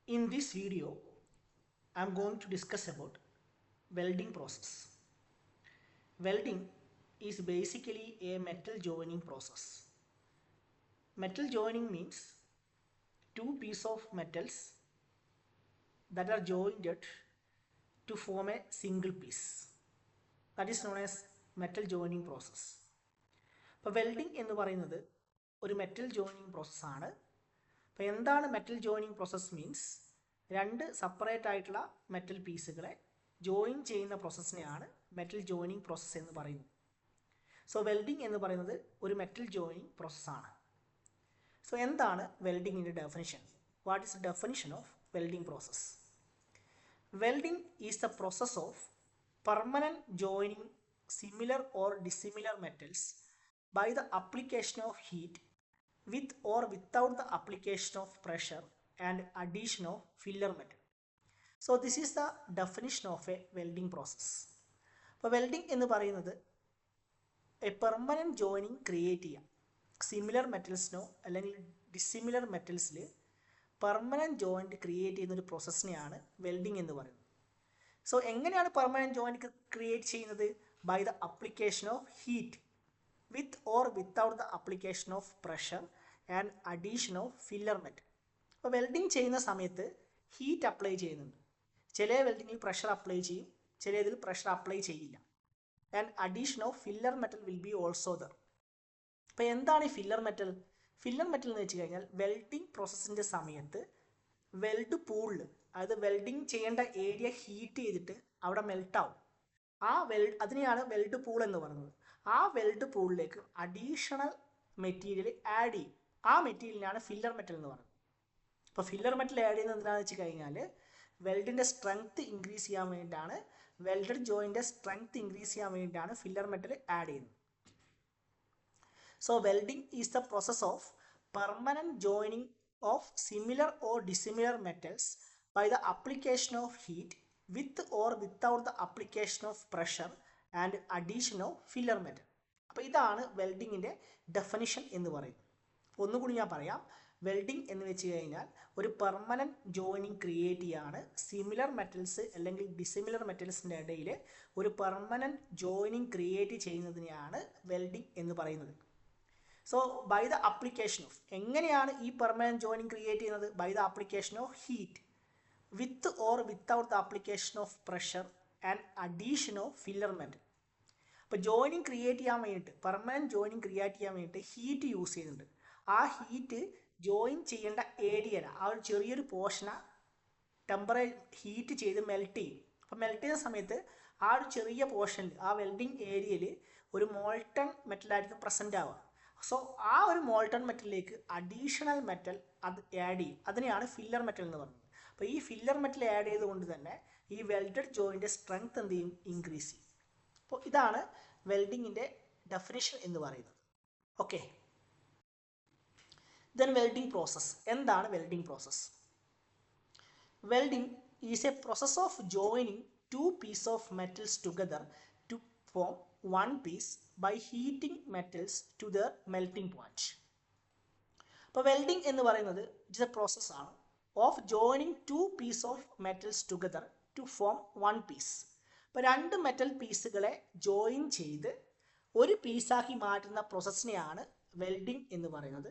In this video, I am going to discuss about welding process. Welding is basically a metal joining process. Metal joining means two pieces of metals that are joined to form a single piece. That is known as metal joining process. അപ്പോൾ welding എന്ന് പറയുന്നത് ഒരു metal joining പ്രോസസ്സാണ്. അപ്പോൾ എന്താണ് metal joining process means രണ്ട് separate ആയിട്ടുള്ള metal പീസുകളെ join ചെയ്യുന്ന പ്രോസസ്സിനെയാണ് മെറ്റൽ ജോയിനിങ് പ്രോസസ്സ് എന്ന് പറയുന്നത്. സോ വെൽഡിംഗ് എന്ന് പറയുന്നത് ഒരു മെറ്റൽ ജോയിനിങ് പ്രോസസ്സാണ്. സോ എന്താണ് വെൽഡിങ്ങിൻ്റെ definition? What is the definition of welding process? Welding is the process of permanent joining similar or dissimilar metals by the application of heat with or without the application of pressure and addition of filler metal. So this is the definition of a welding process. അപ്പോൾ welding എന്ന് പറയുന്നത് a permanent joining create ചെയ്യാം. Similar മെറ്റൽസിനോ അല്ലെങ്കിൽ dissimilar മെറ്റൽസിൽ permanent joint create ചെയ്യുന്ന ഒരു പ്രോസസ്സിനെയാണ് വെൽഡിംഗ് എന്ന് പറയുന്നത്. സോ എങ്ങനെയാണ് പെർമനൻറ്റ് ജോയിൻറ്റ് ക്രിയേറ്റ് ചെയ്യുന്നത്? By the application of heat with or without the application of pressure and addition of filler metal. അപ്പോൾ വെൽഡിങ് ചെയ്യുന്ന സമയത്ത് ഹീറ്റ് അപ്ലൈ ചെയ്യുന്നുണ്ട്. ചില വെൽഡിങ്ങിൽ പ്രഷർ അപ്ലൈ ചെയ്യും, ചിലതിൽ പ്രഷർ അപ്ലൈ ചെയ്യില്ല. And addition of filler metal will be also there. അപ്പോൾ എന്താണ് ഈ ഫില്ലർ മെറ്റൽ? ഫില്ലർ മെറ്റൽ എന്ന് വെച്ച് കഴിഞ്ഞാൽ വെൽഡിങ് പ്രോസസ്സിൻ്റെ സമയത്ത് വെൽഡ് പൂളിൽ, അതായത് വെൽഡിങ് ചെയ്യേണ്ട ഏരിയ ഹീറ്റ് ചെയ്തിട്ട് അവിടെ മെൽട്ടാവും. അതിനെയാണ് വെൽഡ് പൂൾ എന്ന് പറയുന്നത്. ആ വെൽഡ് പൂളിലേക്ക് അഡീഷണൽ മെറ്റീരിയൽ ആഡ് ചെയ്യും. ആ മെറ്റീരിയലിനാണ് ഫില്ലർ മെറ്റൽ എന്ന് പറയുന്നത്. അപ്പോൾ ഫില്ലർ മെറ്റൽ ആഡ് ചെയ്യുന്നത് എന്താണെന്ന് വെച്ച് കഴിഞ്ഞാൽ വെൽഡിൻ്റെ സ്ട്രെങ്ത് ഇൻക്രീസ് ചെയ്യാൻ വേണ്ടിയിട്ടാണ്, വെൽഡഡ് ജോയിൻ്റെ സ്ട്രെങ്ത് ഇൻക്രീസ് ചെയ്യാൻ വേണ്ടിയിട്ടാണ് ഫില്ലർ മെറ്റൽ ആഡ് ചെയ്യുന്നത്. So welding is the process of permanent joining of similar or dissimilar metals by the application of heat with or without the application of pressure and addition of filler metal. അപ്പോൾ ഇതാണ് വെൽഡിങ്ങിൻ്റെ definition എന്ന് പറയുന്നത്. ഒന്നുകൂടി ഞാൻ പറയാം. Welding എന്ന് വെച്ച് കഴിഞ്ഞാൽ ഒരു പെർമനൻറ്റ് ജോയിനിങ് ക്രിയേറ്റ് ചെയ്യാണ്. സിമിലർ മെറ്റൽസ് അല്ലെങ്കിൽ ഡിസിമിലർ മെറ്റൽസിൻ്റെ ഇടയിൽ ഒരു പെർമനൻറ്റ് ജോയിനിങ് ക്രിയേറ്റ് ചെയ്യുന്നതിനെയാണ് വെൽഡിംഗ് എന്ന് പറയുന്നത്. So by the application of, എങ്ങനെയാണ് ഈ പെർമനൻറ്റ് ജോയിനിങ് ക്രിയേറ്റ് ചെയ്യുന്നത്? By the application of heat with or without the application of pressure and addition of filler metal. അപ്പോൾ ജോയിനിങ് ക്രിയേറ്റ് ചെയ്യാൻ വേണ്ടിയിട്ട്, permanent joining create ചെയ്യാൻ വേണ്ടിയിട്ട് ഹീറ്റ് യൂസ് ചെയ്യുന്നുണ്ട്. ആ ഹീറ്റ് ജോയിൻ ചെയ്യേണ്ട ഏരിയ, ആ ഒരു ചെറിയൊരു പോർഷനെ ഹീറ്റ് ചെയ്ത് മെൽറ്റ് ചെയ്യും. അപ്പോൾ മെൽറ്റ് ചെയ്യുന്ന സമയത്ത് ആ ഒരു ചെറിയ പോർഷനിൽ, ആ വെൽഡിങ് ഏരിയയിൽ ഒരു മോൾട്ടൺ മെറ്റലായിരിക്കും പ്രസൻ്റ് ആവുക. സോ ആ ഒരു മോൾട്ടൺ മെറ്റലിലേക്ക് അഡീഷണൽ മെറ്റൽ അത് ആഡ് ചെയ്യും. അതിനെയാണ് ഫില്ലർ മെറ്റൽ എന്ന് പറയുന്നത്. അപ്പോൾ ഈ ഫില്ലർ മെറ്റൽ ആഡ് ചെയ്തുകൊണ്ട് തന്നെ ഈ വെൽഡഡ് ജോയിൻ്റെ സ്ട്രെങ്ത് എന്ത് ചെയ്യും? ഇൻക്രീസ് ചെയ്യും. അപ്പോൾ ഇതാണ് വെൽഡിങ്ങിൻ്റെ ഡെഫിനിഷൻ എന്ന് പറയുന്നത്. Okay, then welding process. എന്താണ് welding process? Welding is a process of joining two piece of metals together to form one piece by heating metals to their melting point. അപ്പോൾ welding എന്ന് പറയുന്നത് it's a process ആണ് of joining two piece of metals together to form one piece. അപ്പോൾ രണ്ട് metal പീസുകളെ join ചെയ്ത് ഒരു പീസാക്കി മാറ്റുന്ന പ്രോസസ്സിനെയാണ് വെൽഡിംഗ് എന്ന് പറയുന്നത്.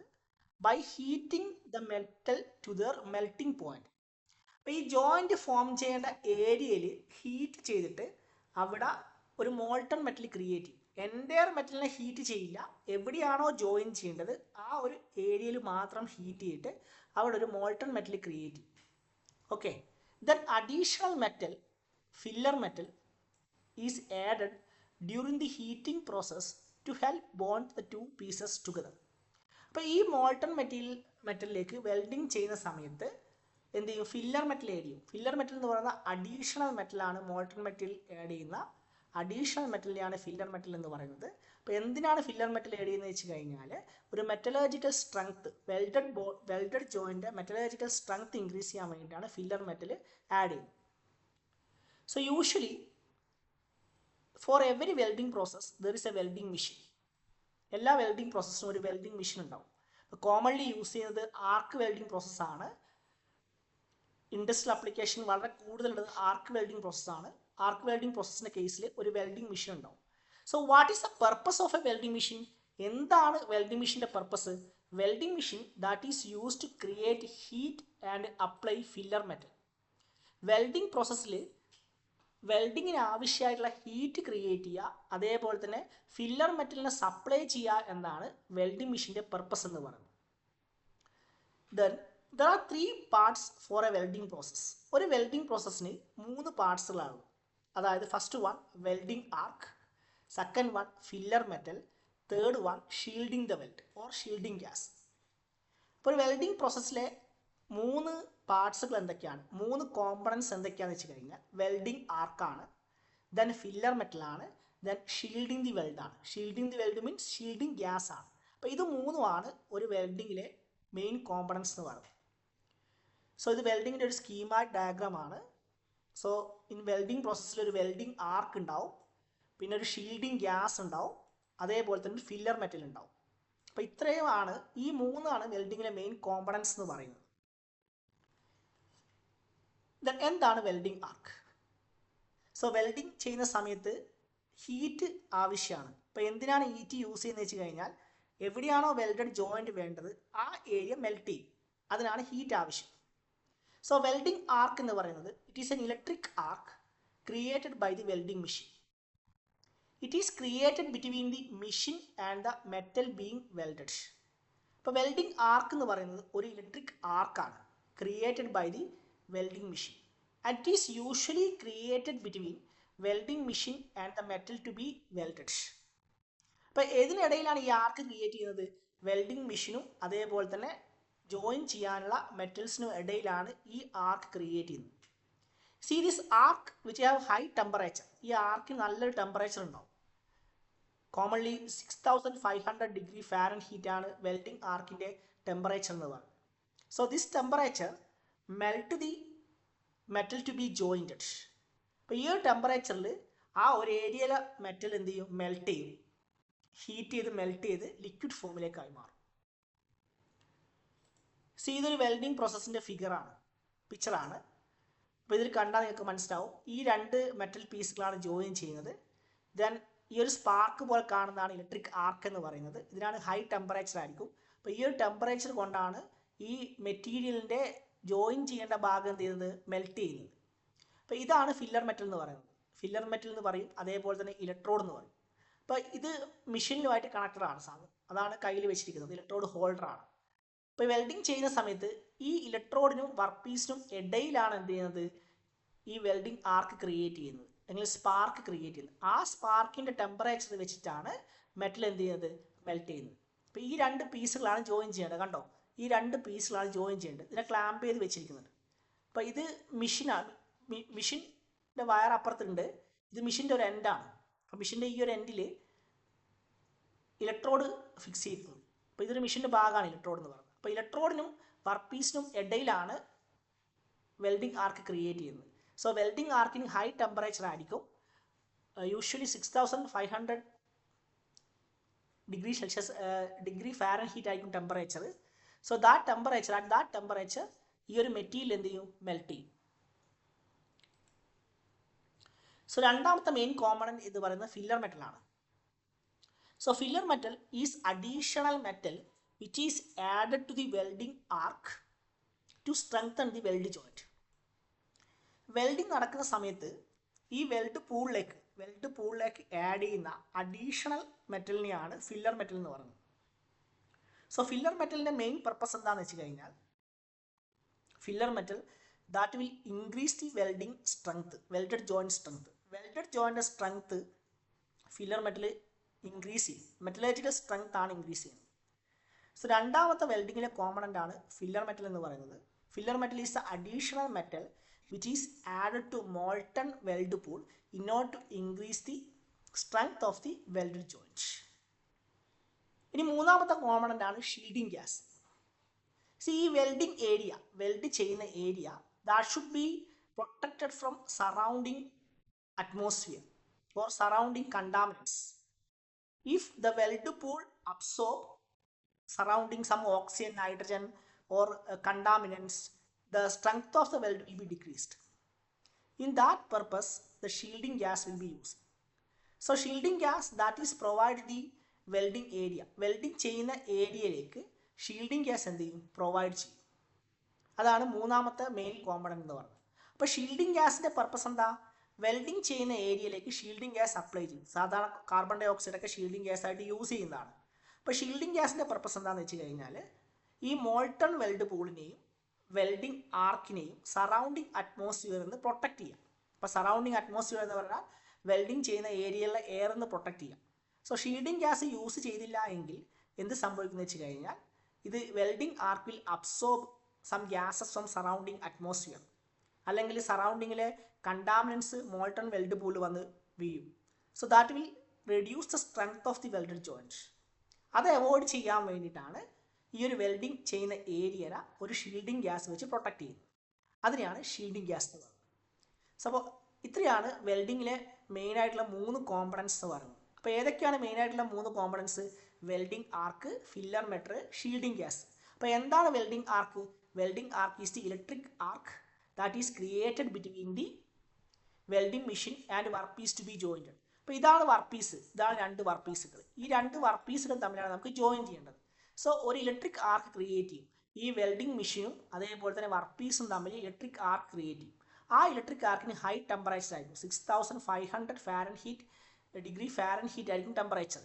By heating the metal to their melting point. അപ്പോൾ ഈ ജോയിൻറ്റ് ഫോം ചെയ്യേണ്ട ഏരിയയിൽ ഹീറ്റ് ചെയ്തിട്ട് അവിടെ ഒരു മോൾട്ടൺ മെറ്റൽ ക്രിയേറ്റ് ചെയ്യും. എൻ്റയർ മെറ്റലിനെ ഹീറ്റ് ചെയ്യില്ല. എവിടെയാണോ ജോയിൻ ചെയ്യേണ്ടത് ആ ഒരു ഏരിയയിൽ മാത്രം ഹീറ്റ് ചെയ്തിട്ട് അവിടെ ഒരു മോൾട്ടൺ മെറ്റൽ ക്രിയേറ്റ് ചെയ്യും. Okay, then additional metal, filler metal is added during the heating process to help bond the two pieces together. അപ്പോൾ ഈ മോൾട്ടൺ മെറ്റലിലേക്ക് വെൽഡിങ് ചെയ്യുന്ന സമയത്ത് എന്ത് ചെയ്യും? ഫില്ലർ മെറ്റൽ ആഡ് ചെയ്യും. ഫില്ലർ മെറ്റൽ എന്ന് പറയുന്ന അഡീഷണൽ മെറ്റലാണ് മോൾട്ടൺ മെറ്റൽ ആഡ് ചെയ്യുന്ന അഡീഷണൽ മെറ്റലിനെയാണ് ഫില്ലർ മെറ്റൽ എന്ന് പറയുന്നത്. അപ്പോൾ എന്തിനാണ് ഫില്ലർ മെറ്റൽ ആഡ് ചെയ്യുന്നത് വെച്ച് കഴിഞ്ഞാൽ ഒരു മെറ്റലർജിക്കൽ സ്ട്രെങ്ത്, വെൽഡഡ് ജോയിൻ്റെ മെറ്റലർജിക്കൽ സ്ട്രെങ്ത് ഇൻക്രീസ് ചെയ്യാൻ വേണ്ടിയിട്ടാണ് ഫില്ലർ മെറ്റൽ ആഡ് ചെയ്യുന്നത്. So usually for every welding process there is a welding machine. എല്ലാ വെൽഡിംഗ് പ്രോസസ്സിനും ഒരു വെൽഡിംഗ് മെഷീൻ ഉണ്ടാവും. കോമൺലി യൂസ് ചെയ്യുന്നത് ആർക്ക് വെൽഡിംഗ് പ്രോസസ്സാണ്. ഇൻഡസ്ട്രിയൽ ആപ്ലിക്കേഷൻ വളരെ കൂടുതലുള്ളത് ആർക്ക് വെൽഡിംഗ് പ്രോസസ്സാണ്. ആർക്ക് വെൽഡിംഗ് പ്രോസസ്സിൻ്റെ കേസിൽ ഒരു വെൽഡിംഗ് മെഷീൻ ഉണ്ടാവും. So what is the purpose of a welding machine? എന്താണ് വെൽഡിംഗ് മെഷീൻ്റെ purpose? Welding machine that is use to create heat and apply filler metal. Welding പ്രോസസ്സിൽ വെൽഡിങ്ങിന് ആവശ്യമായിട്ടുള്ള ഹീറ്റ് ക്രിയേറ്റ് ചെയ്യുക, അതേപോലെ തന്നെ ഫില്ലർ മെറ്റലിനെ സപ്ലൈ ചെയ്യുക എന്നാണ് വെൽഡിംഗ് മെഷീൻ്റെ പർപ്പസ് എന്ന് പറയുന്നത്. Then there are three parts for a welding process. ഒരു വെൽഡിംഗ് പ്രോസസ്സിന് 3 പാർട്സുകളാണ്. അതായത് first one welding arc, second one filler metal, third one shielding the weld or shielding gas. അപ്പോൾ ഒരു വെൽഡിംഗ് പ്രോസസ്സിലെ 3 പാർട്സുകൾ എന്തൊക്കെയാണ്, 3 കോമ്പണൻസ് എന്തൊക്കെയാണെന്ന് വെച്ച് കഴിഞ്ഞാൽ വെൽഡിംഗ് ആർക്കാണ്, ദെൻ ഫില്ലർ മെറ്റലാണ്, ദെൻ ഷീൽഡിംഗ് ദി വെൽഡാണ്. Shielding the weld means shielding gas ആണ്. അപ്പോൾ ഇത് 3ഉമാണ് ഒരു വെൽഡിങ്ങിലെ മെയിൻ കോമ്പണൻസ് എന്ന് പറയുന്നത്. സോ ഇത് വെൽഡിങ്ങിൻ്റെ ഒരു സ്കീമാറ്റിക് ഡയഗ്രാമാണ്. സോ ഇൻ വെൽഡിംഗ് പ്രോസസ്സിൽ ഒരു വെൽഡിംഗ് ആർക്ക് ഉണ്ടാവും, പിന്നെ ഒരു ഷീൽഡിംഗ് ഗ്യാസ് ഉണ്ടാവും, അതേപോലെ തന്നെ ഫില്ലർ മെറ്റൽ ഉണ്ടാവും. അപ്പോൾ ഇത്രയുമാണ്, ഈ 3ആണ് വെൽഡിങ്ങിലെ മെയിൻ കോമ്പണൻസ് എന്ന് പറയുന്നത്. ദെൻ എന്താണ് വെൽഡിംഗ് ആർക്ക്? സോ വെൽഡിംഗ് ചെയ്യുന്ന സമയത്ത് ഹീറ്റ് ആവശ്യമാണ്. അപ്പോൾ എന്തിനാണ് ഹീറ്റ് യൂസ് ചെയ്യുന്നത് വെച്ച് കഴിഞ്ഞാൽ എവിടെയാണോ വെൽഡഡ് ജോയിൻറ്റ് വേണ്ടത് ആ ഏരിയ മെൽറ്റ് ചെയ്യും, അതിനാണ് ഹീറ്റ് ആവശ്യം. സോ വെൽഡിംഗ് ആർക്ക് എന്ന് പറയുന്നത് it is an electric arc created by the welding machine. It is created between the machine and the metal being welded. ഇപ്പോൾ വെൽഡിംഗ് ആർക്ക് എന്ന് പറയുന്നത് ഒരു ഇലക്ട്രിക് ആർക്കാണ് created by the welding machine and it is usually created between welding machine and the metal to be welded. അപ്പോൾ ഏതിനിടയിലാണ് ഈ arc create ചെയ്യുന്നത്? Welding മെഷീനും അതേപോലെ തന്നെ ജോയിൻ ചെയ്യാനുള്ള മെറ്റൽസിനും ഇടയിലാണ് ഈ ആർക്ക് ക്രിയേറ്റ് ചെയ്യുന്നത്. See this arc which have high temperature. ഈ ആർക്കിന് നല്ലൊരു ടെമ്പറേച്ചർ ഉണ്ടാവും. കോമൺലി 6500 ഡിഗ്രി ഫാരൻഹീറ്റ് ആണ് വെൽഡിംഗ് ആർക്കിൻ്റെ ടെമ്പറേച്ചർ എന്ന് പറയുന്നത്. So this temperature melt the metal to be jointed. അപ്പോൾ ഈ ഒരു ടെമ്പറേച്ചറിൽ ആ ഒരു ഏരിയയിലെ മെറ്റൽ എന്ത് ചെയ്യും? മെൽറ്റ് ചെയ്യും. ഹീറ്റ് ചെയ്ത് മെൽറ്റ് ചെയ്ത് ലിക്വിഡ് ഫോമിലേക്കായി മാറും. സോ ഇതൊരു വെൽഡിംഗ് പ്രോസസ്സിൻ്റെ ഫിഗറാണ്, പിക്ചറാണ്. അപ്പോൾ ഇതിൽ കണ്ടാൽ നിങ്ങൾക്ക് മനസ്സിലാവും ഈ 2 മെറ്റൽ പീസുകളാണ് ജോയിൻ ചെയ്യുന്നത്. ദെൻ ഈ ഒരു സ്പാർക്ക് പോലെ കാണുന്നതാണ് ഇലക്ട്രിക് ആർക്ക് എന്ന് പറയുന്നത്. ഇതിനാണ് ഹൈ ടെമ്പറേച്ചർ ആയിരിക്കും. അപ്പോൾ ഈ ഒരു ടെമ്പറേച്ചർ കൊണ്ടാണ് ഈ മെറ്റീരിയലിൻ്റെ ജോയിൻ ചെയ്യേണ്ട ഭാഗം എന്ത് ചെയ്യുന്നത്? മെൽറ്റ് ചെയ്യുന്നത്. അപ്പോൾ ഇതാണ് ഫില്ലർ മെറ്റൽ എന്ന് പറയുന്നത്. ഫില്ലർ മെറ്റൽ എന്ന് പറയും, അതേപോലെ തന്നെ ഇലക്ട്രോഡ് എന്ന് പറയും. അപ്പോൾ ഇത് മെഷീനുമായിട്ട് കണക്റ്റഡാണ് സാധനം, അതാണ് കയ്യിൽ വെച്ചിരിക്കുന്നത്, ഇലക്ട്രോഡ് ഹോൾഡറാണ്. ഇപ്പോൾ വെൽഡിങ് ചെയ്യുന്ന സമയത്ത് ഈ ഇലക്ട്രോഡിനും വർക്ക് പീസിനും ഇടയിലാണ് എന്ത് ചെയ്യുന്നത്? ഈ വെൽഡിംഗ് ആർക്ക് ക്രിയേറ്റ് ചെയ്യുന്നത്, അല്ലെങ്കിൽ സ്പാർക്ക് ക്രിയേറ്റ് ചെയ്യുന്നത്. ആ സ്പാർക്കിൻ്റെ ടെമ്പറേച്ചർ വെച്ചിട്ടാണ് മെറ്റൽ എന്ത് ചെയ്യുന്നത്? മെൽറ്റ് ചെയ്യുന്നത്. അപ്പോൾ ഈ 2 പീസുകളാണ് ജോയിൻ ചെയ്യേണ്ടത്. കണ്ടോ, ഈ 2 പീസുകളാണ് ജോയിൻ ചെയ്യേണ്ടത്. ഇതിനെ ക്ലാമ്പ് ചെയ്ത് വെച്ചിരിക്കുന്നുണ്ട്. അപ്പോൾ ഇത് മെഷീനാണ്, മെഷീൻ്റെ വയർ അപ്പുറത്തുണ്ട്, ഇത് മെഷീൻ്റെ ഒരു എൻഡാണ്. അപ്പോൾ മെഷീൻ്റെ ഈ ഒരു എൻഡിൽ ഇലക്ട്രോഡ് ഫിക്സ് ചെയ്തിട്ടുണ്ട്. അപ്പോൾ ഇതൊരു മെഷീൻ്റെ ഭാഗമാണ് ഇലക്ട്രോഡ് എന്ന് പറയുന്നത്. അപ്പോൾ ഇലക്ട്രോഡിനും വർക്ക് പീസിനും ഇടയിലാണ് വെൽഡിംഗ് ആർക്ക് ക്രിയേറ്റ് ചെയ്യുന്നത്. സോ വെൽഡിംഗ് ആർക്കിന് ഹൈ ടെമ്പറേച്ചർ ആയിരിക്കും, usually 6500 degree Celsius degree Fahrenheit ആയിരിക്കും temperature. So at that temperature ഈ ഒരു മെറ്റീരിയൽ എന്ത് ചെയ്യും? മെൽറ്റ് ചെയ്യും. സോ രണ്ടാമത്തെ മെയിൻ കോമ്പണന്റ് എന്ന് പറയുന്നത് ഫില്ലർ മെറ്റലാണ്. So filler metal is additional metal which is added to the welding arc to strengthen the weld joint. Welding നടക്കുന്ന സമയത്ത് ഈ വെൽഡ് പൂളിലേക്ക് ആഡ് ചെയ്യുന്ന അഡീഷണൽ മെറ്റലിനെയാണ് ഫില്ലർ മെറ്റൽ എന്ന് പറയുന്നത്. സോ ഫില്ലർ മെറ്റലിൻ്റെ മെയിൻ പർപ്പസ് എന്താണെന്ന് വെച്ച് കഴിഞ്ഞാൽ filler metal that will increase the welding strength, welded joint strength. Welded ജോയിൻ്റെ സ്ട്രെങ്ത് ഫില്ലർ മെറ്റൽ ഇൻക്രീസ് ചെയ്യും, മെറ്റലർജിക്കൽ സ്ട്രെങ്ത് ആണ് ഇൻക്രീസ് ചെയ്യുന്നത്. സോ രണ്ടാമത്തെ വെൽഡിങ്ങിലെ കോമ്പണൻ്റ് ആണ് ഫില്ലർ മെറ്റൽ എന്ന് പറയുന്നത്. Filler metal is the additional metal which is added to molten weld pool in order to increase the strength of the welded joint. ഇനി മൂന്നാമത്തെ കോമ്പണൻ്റ് ആണ് ഷീൽഡിംഗ് ഗ്യാസ്. സി ഈ welding area, weld ചെയ്യുന്ന area that should be protected from surrounding atmosphere or surrounding contaminants. If the weld pool absorb surrounding some oxygen, nitrogen or contaminants, the strength of the weld will be decreased. In that purpose, the shielding gas will be used. So shielding gas that is provided the welding area. Welding ചെയ്യുന്ന ഏരിയയിലേക്ക് shielding gas എന്ത് ചെയ്യും? Provide ചെയ്യും. അതാണ് മൂന്നാമത്തെ main component എന്ന് പറയുന്നത്. അപ്പോൾ ഷീൽഡിംഗ് ഗ്യാസിൻ്റെ പർപ്പസ് എന്താ? വെൽഡിംഗ് ചെയ്യുന്ന ഏരിയയിലേക്ക് ഷീൽഡിംഗ് ഗ്യാസ് അപ്ലൈ ചെയ്യും. സാധാരണ കാർബൺ ഡൈ ഓക്സൈഡ് ഒക്കെ ഷീൽഡിംഗ് ഗ്യാസ് ആയിട്ട് യൂസ് ചെയ്യുന്നതാണ്. അപ്പോൾ ഷീൽഡിംഗ് ഗ്യാസിൻ്റെ പർപ്പസ് എന്താണെന്ന് വെച്ച് കഴിഞ്ഞാൽ ഈ മോൾട്ടൺ വെൽഡ് പൂളിനെയും വെൽഡിംഗ് ആർക്കിനെയും സറൗണ്ടിങ് അറ്റ്മോസ്ഫിയറിൽ നിന്ന് പ്രൊട്ടക്ട് ചെയ്യാം. അപ്പോൾ സറൗണ്ടിങ് അറ്റ്മോസ്ഫിയർ എന്ന് പറഞ്ഞാൽ വെൽഡിംഗ് ചെയ്യുന്ന ഏരിയയിലെ എയറിൽ നിന്ന് പ്രൊട്ടക്ട് ചെയ്യാം. സോ ഷീൽഡിംഗ് ഗ്യാസ് യൂസ് ചെയ്തില്ല എങ്കിൽ എന്ത് സംഭവിക്കുന്നു വെച്ച് കഴിഞ്ഞാൽ ഇത് welding arc will absorb some gases from surrounding atmosphere, അല്ലെങ്കിൽ സറൗണ്ടിങ്ങിലെ കണ്ടാമിനൻസ് മോൾട്ടൺ വെൽഡ് പൂളിൽ വന്ന് വീഴും. So that will reduce the strength of the welded joint. അത് അവോയ്ഡ് ചെയ്യാൻ വേണ്ടിയിട്ടാണ് ഈ ഒരു വെൽഡിംഗ് ചെയ്യുന്ന ഏരിയ ഒരു ഷീൽഡിംഗ് ഗ്യാസ് വെച്ച് പ്രൊട്ടക്ട് ചെയ്യുന്നത്. അതിനെയാണ് ഷീൽഡിംഗ് ഗ്യാസ് എന്ന് പറയുന്നത്. സോ അപ്പോൾ ഇത്രയാണ് വെൽഡിങ്ങിലെ മെയിനായിട്ടുള്ള 3 കോമ്പണൻസ് എന്ന് പറയുന്നത്. അപ്പോൾ ഏതൊക്കെയാണ് മെയിനായിട്ടുള്ള 3 components? Welding arc, filler metal, shielding gas. അപ്പോൾ എന്താണ് welding arc? Welding arc is the electric arc that is created between the welding machine and work piece to be jointed. അപ്പോൾ ഇതാണ് വർക്ക് പീസ്, ഇതാണ് 2 വർക്ക് പീസുകൾ. ഈ 2 work പീസുകൾ തമ്മിലാണ് നമുക്ക് ജോയിൻ ചെയ്യേണ്ടത്. സോ ഒരു ഇലക്ട്രിക് ആർക്ക് ക്രിയേറ്റ് ചെയ്യും. ഈ വെൽഡിംഗ് മെഷീനും അതേപോലെ തന്നെ വർക്ക് പീസും തമ്മിൽ ഇലക്ട്രിക് ആർക്ക് ക്രിയേറ്റ് ചെയ്യും. ആ ഇലക്ട്രിക് ആർക്കിന് ഹൈ ടെമ്പറേച്ചർ ആയിരിക്കും. 6500 ഡിഗ്രി ഫാരൻഹീറ്റ് ആയിരിക്കും ടെമ്പറേച്ചർ.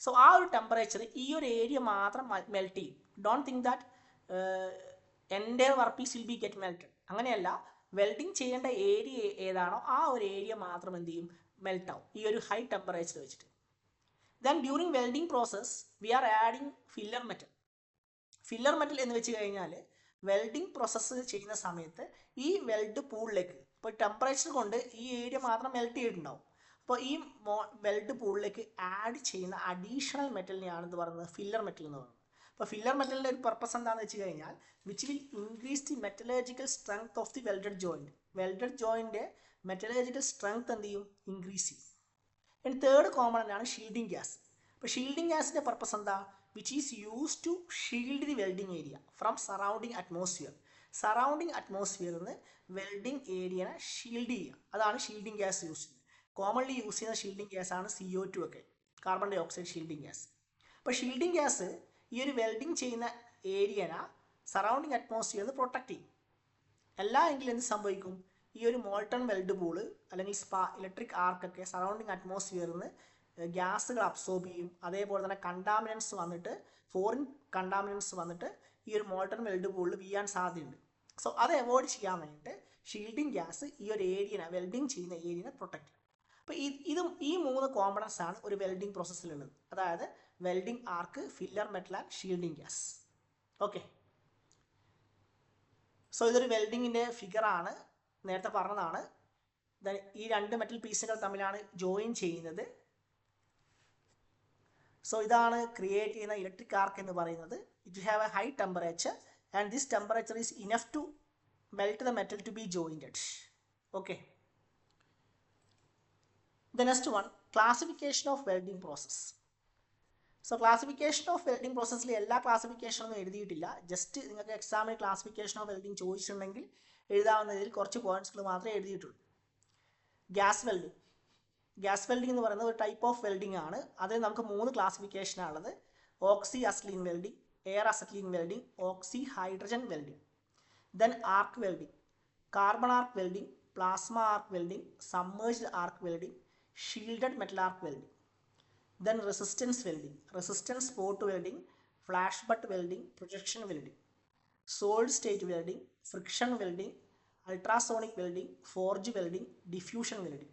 സോ ആ ഒരു ടെമ്പറേച്ചർ ഈ ഒരു ഏരിയ മാത്രം മെൽറ്റ് ചെയ്യും. ഡോണ്ട് തിങ്ക് ദാറ്റ് എൻ്റെ work piece will be get melted. അങ്ങനെയല്ല, വെൽഡിങ് ചെയ്യേണ്ട ഏരിയ ഏതാണോ ആ ഒരു ഏരിയ മാത്രം എന്ത് ചെയ്യും? മെൽറ്റ് ആവും ഈ ഒരു ഹൈ ടെമ്പറേച്ചർ വെച്ചിട്ട്. Then during welding process we are adding filler metal. Filler metal എന്ന് വെച്ച് കഴിഞ്ഞാൽ വെൽഡിംഗ് പ്രോസസ്സ് ചെയ്യുന്ന സമയത്ത് ഈ വെൽഡ് പൂളിലേക്ക്, ഇപ്പോൾ ടെമ്പറേച്ചർ കൊണ്ട് ഈ ഏരിയ മാത്രം മെൽറ്റ് ചെയ്തിട്ടുണ്ടാവും. അപ്പോൾ ഈ വെൽഡ് പൂളിലേക്ക് ആഡ് ചെയ്യുന്ന അഡീഷണൽ മെറ്റലിനെയാണ് എന്ന് പറയുന്നത് ഫില്ലർ മെറ്റൽ എന്ന് പറയുന്നത്. അപ്പോൾ ഫില്ലർ മെറ്റലിൻ്റെ ഒരു പർപ്പസ് എന്താണെന്ന് വെച്ച് കഴിഞ്ഞാൽ which will increase the metallurgical strength of the welded joint. Welded ജോയിൻ്റെ മെറ്റലർജിക്കൽ സ്ട്രെങ്ത് എന്ത് ചെയ്യും? ഇൻക്രീസ് ചെയ്യും. ആൻഡ് തേർഡ് കോമ്പണൻ്റ് ആണ് ഷീൽഡിംഗ് ഗ്യാസ്. അപ്പോൾ ഷീൽഡിംഗ് ഗ്യാസിൻ്റെ പർപ്പസ് എന്താ? Which is use to shield the welding area from surrounding atmosphere. Surrounding അറ്റ്മോസ്ഫിയറിൽ നിന്ന് വെൽഡിംഗ് ഏരിയനെ ഷീൽഡ് ചെയ്യുക. അതാണ് ഷീൽഡിംഗ് ഗ്യാസ് യൂസ് ചെയ്യുന്നത്. കോമൺലി യൂസ് ചെയ്യുന്ന ഷീൽഡിംഗ് ഗ്യാസാണ് CO2 ഒക്കെ, carbon dioxide shielding gas. അപ്പോൾ ഷീൽഡിംഗ് ഗ്യാസ് ഈ ഒരു വെൽഡിംഗ് ചെയ്യുന്ന ഏരിയനെ സറൗണ്ടിങ് അറ്റ്മോസ്ഫിയറിൽ നിന്ന് പ്രൊട്ടക്ട് ചെയ്യും. അല്ല എങ്കിൽ എന്ത് സംഭവിക്കും? ഈ ഒരു മോൾട്ടൺ വെൽഡ് പൂള് അല്ലെങ്കിൽ ഇലക്ട്രിക് ആർക്കൊക്കെ സറൗണ്ടിങ് അറ്റ്മോസ്ഫിയറിൽ നിന്ന് ഗ്യാസുകൾ അബ്സോർബ് ചെയ്യും. അതേപോലെ തന്നെ കണ്ടാമിനൻസ് വന്നിട്ട്, ഫോറിൻ കണ്ടാമിനൻസ് വന്നിട്ട് ഈ ഒരു മോൾട്ടൺ വെൽഡ് പൂളിൽ വീഴാൻ സാധ്യതയുണ്ട്. സോ അത് അവോയ്ഡ് ചെയ്യാൻ വേണ്ടിയിട്ട് ഷീൽഡിംഗ് ഗ്യാസ് ഈ ഒരു ഏരിയനെ, വെൽഡിംഗ് ചെയ്യുന്ന ഏരിയനെ പ്രൊട്ടക്ട് ചെയ്യും. അപ്പോൾ ഈ 3 കോമ്പണൻസ് ആണ് ഒരു വെൽഡിംഗ് പ്രോസസ്സിലുള്ളത്. അതായത് welding arc, filler metal and shielding gas. Okay, so ഇതൊരു വെൽഡിങ്ങിൻ്റെ ഫിഗറാണ്, നേരത്തെ പറഞ്ഞതാണ്. ഈ 2 മെറ്റൽ പീസുകൾ തമ്മിലാണ് ജോയിൻ ചെയ്യുന്നത്. സോ ഇതാണ് ക്രിയേറ്റ് ചെയ്യുന്ന ഇലക്ട്രിക് ആർക്ക് എന്ന് പറയുന്നത്. It have a high temperature and this temperature is enough to melt the metal to be jointed. Okay, the next one, classification of welding process. So classification of welding processൽ എല്ലാ ക്ലാസിഫിക്കേഷനൊന്നും എഴുതിയിട്ടില്ല. Just നിങ്ങൾക്ക് എക്സാമിന് classification of welding ചോദിച്ചിട്ടുണ്ടെങ്കിൽ എഴുതാവുന്നതിൽ കുറച്ച് പോയിന്റ്സുകൾ മാത്രമേ എഴുതിയിട്ടുള്ളൂ. Gas welding. Gas welding എന്ന് പറയുന്നത് ഒരു ടൈപ്പ് ഓഫ് വെൽഡിംഗ് ആണ്. അതിൽ നമുക്ക് 3 ക്ലാസിഫിക്കേഷനാണുള്ളത്. Oxy acetylene welding, air acetylene welding, oxy hydrogen welding. Then arc welding, carbon arc welding, plasma arc welding, submerged arc welding, shielded metal arc welding. Then resistance welding, resistance spot welding, flash butt welding, projection welding, solid state welding, friction welding, ultrasonic welding, forge welding, diffusion welding.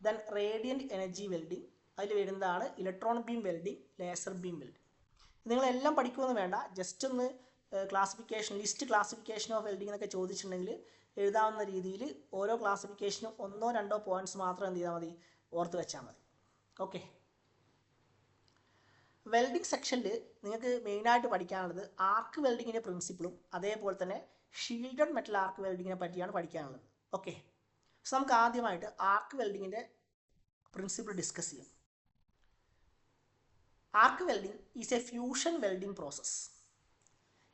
Then radiant energy welding, അതിൽ വരുന്നതാണ് electron beam welding, laser beam welding. നിങ്ങളെല്ലാം പഠിക്കുമെന്ന് വേണ്ട, just ഒന്ന് classification, list classification of welding എന്നൊക്കെ ചോദിച്ചിട്ടുണ്ടെങ്കിൽ എഴുതാവുന്ന രീതിയിൽ ഓരോ ക്ലാസിഫിക്കേഷനും 1-2 points മാത്രം എന്ത് ചെയ്താൽ മതി, ഓർത്ത് വെച്ചാൽ മതി. ഓക്കെ, വെൽഡിംഗ് സെക്ഷനിൽ നിങ്ങൾക്ക് മെയിനായിട്ട് പഠിക്കാനുള്ളത് ആർക്ക് വെൽഡിങ്ങിൻ്റെ പ്രിൻസിപ്പിളും അതേപോലെ തന്നെ ഷീൽഡഡ് മെറ്റൽ ആർക്ക് വെൽഡിങ്ങിനെ പറ്റിയാണ് പഠിക്കാനുള്ളത്. ഓക്കെ, സോ നമുക്ക് ആദ്യമായിട്ട് ആർക്ക് വെൽഡിങ്ങിൻ്റെ പ്രിൻസിപ്പിൾ ഡിസ്കസ് ചെയ്യാം. Arc welding is A fusion welding process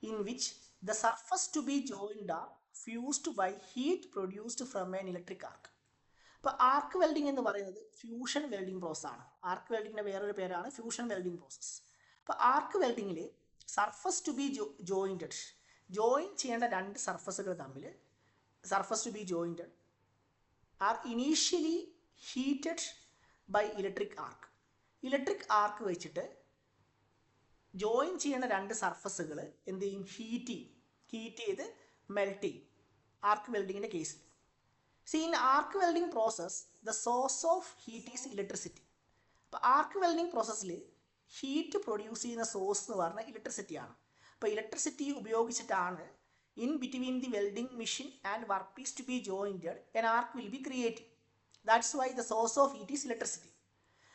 in which The surface to be joined are fused by heat produced from an electric arc. അപ്പോൾ ആർക്ക് വെൽഡിംഗ് എന്ന് പറയുന്നത് fusion welding process ആണ്. ആർക്ക് വെൽഡിങ്ങിൻ്റെ വേറൊരു പേരാണ് ഫ്യൂഷൻ വെൽഡിംഗ് പ്രോസസ്. അപ്പോൾ arc വെൽഡിങ്ങിൽ surface to be jointed, join ചെയ്യേണ്ട രണ്ട് സർഫസുകൾ തമ്മിൽ surface to be jointed are initially heated by electric arc. Electric arc വെച്ചിട്ട് ജോയിൻ ചെയ്യേണ്ട രണ്ട് സർഫസുകൾ എന്ത് ചെയ്യും? ഹീറ്റ് ചെയ്ത് മെൽറ്റ് ചെയ്യും ആർക്ക് വെൽഡിങ്ങിൻ്റെ കേസിൽ. See, in arc welding process, the source of heat is electricity. അപ്പോൾ ആർക്ക് വെൽഡിംഗ് പ്രോസസ്സിൽ ഹീറ്റ് പ്രൊഡ്യൂസ് ചെയ്യുന്ന സോഴ്സ് എന്ന് പറഞ്ഞാൽ ഇലക്ട്രിസിറ്റിയാണ്. അപ്പോൾ ഇലക്ട്രിസിറ്റി ഉപയോഗിച്ചിട്ടാണ് in between the welding machine and work piece to be jointed an arc will be created. That's why the source of heat is electricity.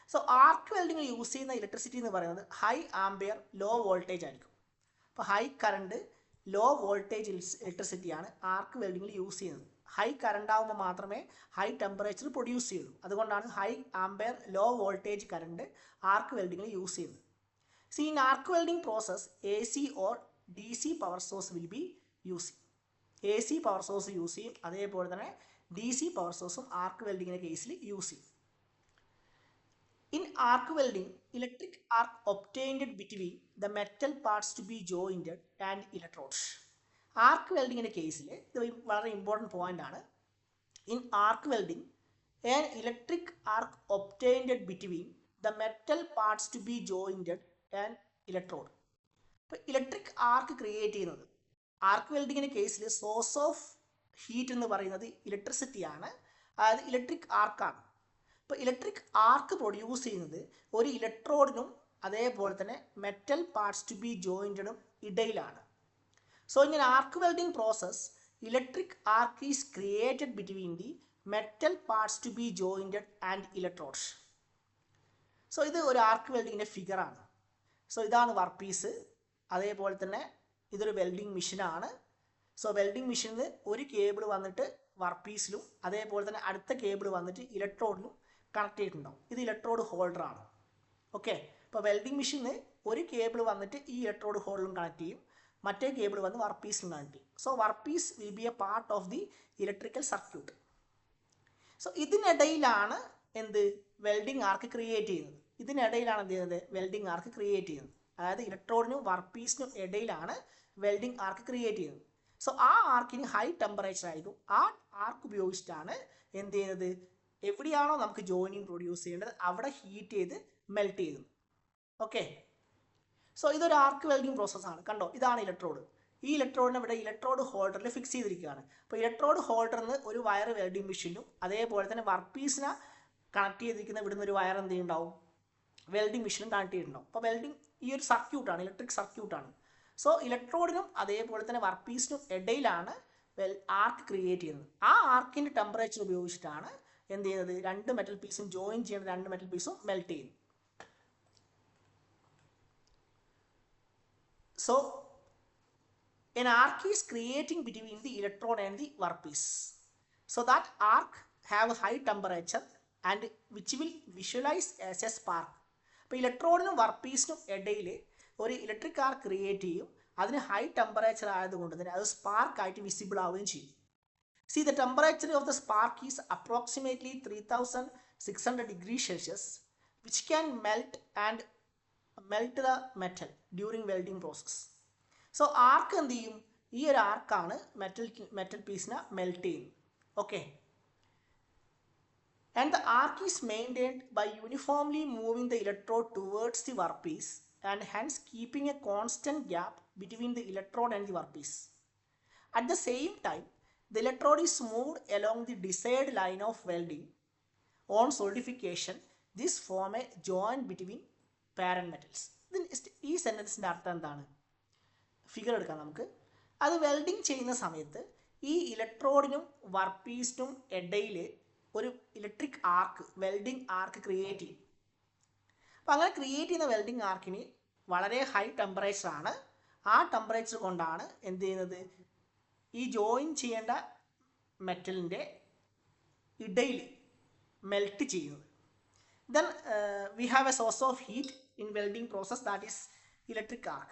So arc വെൽഡിങ്ങിൽ use ചെയ്യുന്ന electricity എന്ന് പറയുന്നത് ഹൈ ആംബിയർ ലോ വോൾട്ടേജ് ആയിരിക്കും. അപ്പോൾ high current low voltage ഇലക്ട്രിസിറ്റിയാണ് arc വെൽഡിങ്ങിൽ use ചെയ്യുന്നത്. High current ആകുമ്പോൾ മാത്രമേ ഹൈ ടെമ്പറേച്ചർ പ്രൊഡ്യൂസ് ചെയ്യുള്ളൂ. അതുകൊണ്ടാണ് high ampere low voltage current arc വെൽഡിങ്ങിൽ യൂസ് ചെയ്യുന്നത്. See in arc welding process AC or DC power source will be use. AC power source use ചെയ്യും, അതേപോലെ തന്നെ DC പവർ സോഴ്സും ആർക്ക് വെൽഡിങ്ങിൻ്റെ കേസിൽ യൂസ് ചെയ്യും. In arc welding electric arc obtained between the metal parts to be jointed and electrodes. Arc വെൽഡിങ്ങിൻ്റെ കേസിൽ ഇത് വളരെ ഇമ്പോർട്ടൻറ്റ് പോയിൻ്റ് ആണ്. In arc welding an electric arc obtained between the metal parts to be jointed and electrode. ഇപ്പോൾ electric arc create ചെയ്യുന്നത് arc വെൽഡിങ്ങിൻ്റെ കേസിൽ source of heat എന്ന് പറയുന്നത് ഇലക്ട്രിസിറ്റിയാണ്, അതായത് ഇലക്ട്രിക് ആർക്കാണ്. ഇപ്പോൾ ഇലക്ട്രിക് ആർക്ക് പ്രൊഡ്യൂസ് ചെയ്യുന്നത് ഒരു ഇലക്ട്രോഡിനും അതേപോലെ തന്നെ മെറ്റൽ പാർട്സ് ടു ബി ജോയിൻറ്റഡും ഇടയിലാണ്. So in an arc welding process, electric arc is created between the metal parts to be jointed and electrodes. So ഇത് ഒരു ആർക്ക് വെൽഡിങ്ങിൻ്റെ ഫിഗറാണ്. സോ ഇതാണ് വർക്ക് പീസ്, അതേപോലെ തന്നെ ഇതൊരു വെൽഡിംഗ് മെഷീനാണ്. സോ വെൽഡിംഗ് മെഷീനിൽ ഒരു കേബിൾ വന്നിട്ട് വർക്ക് പീസിലും അതേപോലെ തന്നെ അടുത്ത കേബിൾ വന്നിട്ട് ഇലക്ട്രോഡിലും കണക്ട് ചെയ്തിട്ടുണ്ടാവും. ഇത് ഇലക്ട്രോഡ് ഹോൾഡറാണ്. ഓക്കെ, ഇപ്പോൾ വെൽഡിംഗ് മെഷീനിൽ ഒരു കേബിൾ വന്നിട്ട് ഈ ഇലക്ട്രോഡ് ഹോൾഡറിലും കണക്ട് ചെയ്യും, മറ്റേ കേബിൾ വന്ന് വർക്ക് പീസിൽ കണക്ട് ചെയ്യും. So work piece will be A part of the electrical circuit. So ഇതിനിടയിലാണ് എന്ത് വെൽഡിംഗ് ആർക്ക് ക്രിയേറ്റ് ചെയ്യുന്നത്. ഇതിനിടയിലാണ് എന്ത് ചെയ്യുന്നത്? വെൽഡിംഗ് ആർക്ക് ക്രിയേറ്റ് ചെയ്യുന്നത്. അതായത് ഇലക്ട്രോഡിനും വർക്ക് പീസിനും ഇടയിലാണ് വെൽഡിംഗ് ആർക്ക് ക്രിയേറ്റ് ചെയ്യുന്നത്. സോ ആ ആർക്കിന് ഹൈ ടെമ്പറേച്ചർ ആയിരിക്കും. ആ ആർക്ക് ഉപയോഗിച്ചിട്ടാണ് എന്ത് ചെയ്യുന്നത്? എവിടെയാണോ നമുക്ക് ജോയിനിങ് പ്രൊഡ്യൂസ് ചെയ്യേണ്ടത് അവിടെ ഹീറ്റ് ചെയ്ത് മെൽറ്റ് ചെയ്യുന്നത്. ഓക്കെ, സോ ഇതൊരു ആർക്ക് വെൽഡിംഗ് പ്രോസസ്സാണ്. കണ്ടോ, ഇതാണ് ഇലക്ട്രോഡ്. ഈ ഇലക്ട്രോഡിനെ ഇവിടെ ഇലക്ട്രോഡ് ഹോൾഡറിൽ ഫിക്സ് ചെയ്തിരിക്കുകയാണ്. അപ്പോൾ ഇലക്ട്രോഡ് ഹോൾഡറിൽ നിന്ന് ഒരു വയർ വെൽഡിംഗ് മെഷീനും അതേപോലെ തന്നെ വർക്ക് പീസിനെ കണക്ട് ചെയ്തിരിക്കുന്ന ഇവിടുന്ന് ഒരു വയർ എന്ത് ചെയ്യുന്നുണ്ടാവും? വെൽഡിംഗ് മെഷീനും കണക്ട് ചെയ്തിട്ടുണ്ടാവും. അപ്പോൾ വെൽഡിംഗ് ഈ ഒരു സർക്യൂട്ടാണ്, ഇലക്ട്രിക് സർക്യൂട്ടാണ്. സോ ഇലക്ട്രോഡിനും അതേപോലെ തന്നെ വർക്ക് പീസിനും ഇടയിലാണ് ആർക്ക് ക്രിയേറ്റ് ചെയ്യുന്നത്. ആ ആർക്കിൻ്റെ ടെമ്പറേച്ചർ ഉപയോഗിച്ചിട്ടാണ് എന്ത് ചെയ്യുന്നത്? രണ്ട് മെറ്റൽ പീസും ജോയിൻ ചെയ്യുന്ന രണ്ട് മെറ്റൽ പീസും മെൽറ്റ് ചെയ്യുന്നു. So an arc is creating between the electrode and the workpiece. So that arc have a high temperature and which will visualize as a spark. അപ്പോൾ ഇലക്ട്രോഡിനും വർക്ക് പീസിനും ഇടയിൽ ഒരു ഇലക്ട്രിക് ആർക്ക് ക്രിയേറ്റ് ചെയ്യും. അതിന് high temperature ആയതുകൊണ്ട് തന്നെ അത് spark ആയിട്ട് വിസിബിൾ ആവുകയും ചെയ്യും. See, the temperature of the spark is approximately 3600 degrees Celsius, which can melt the metal during welding process. So ആർക്ക് എന്ത് ചെയ്യും? ഈ ഒരു ആർക്കാണ് മെറ്റൽ പീസിനെ മെൽറ്റ് ചെയ്യുന്നത്. Okay, and the arc is maintained by uniformly moving the electrode towards the workpiece and hence keeping a constant gap between the electrode and the workpiece. At the same time, the electrode is moved along the desired line of welding. On solidification, this form a joint between parent metals. ഈ സെൻറ്റൻസിൻ്റെ അർത്ഥം എന്താണ്? Figure എടുക്കാം നമുക്ക്. അത് welding ചെയ്യുന്ന സമയത്ത് ഈ ഇലക്ട്രോഡിനും work പീസിനും ഇടയിൽ ഒരു electric arc, welding arc create ചെയ്യും. അപ്പോൾ അങ്ങനെ ക്രിയേറ്റ് ചെയ്യുന്ന വെൽഡിംഗ് ആർക്കിന് വളരെ ഹൈ ടെമ്പറേച്ചറാണ്. ആ ടെമ്പറേച്ചർ കൊണ്ടാണ് എന്ത് ചെയ്യുന്നത്? ഈ ജോയിൻ ചെയ്യേണ്ട മെറ്റലിൻ്റെ ഇടയിൽ മെൽറ്റ് ചെയ്യുന്നത്. Then we have a source of heat in welding process, that is electric arc.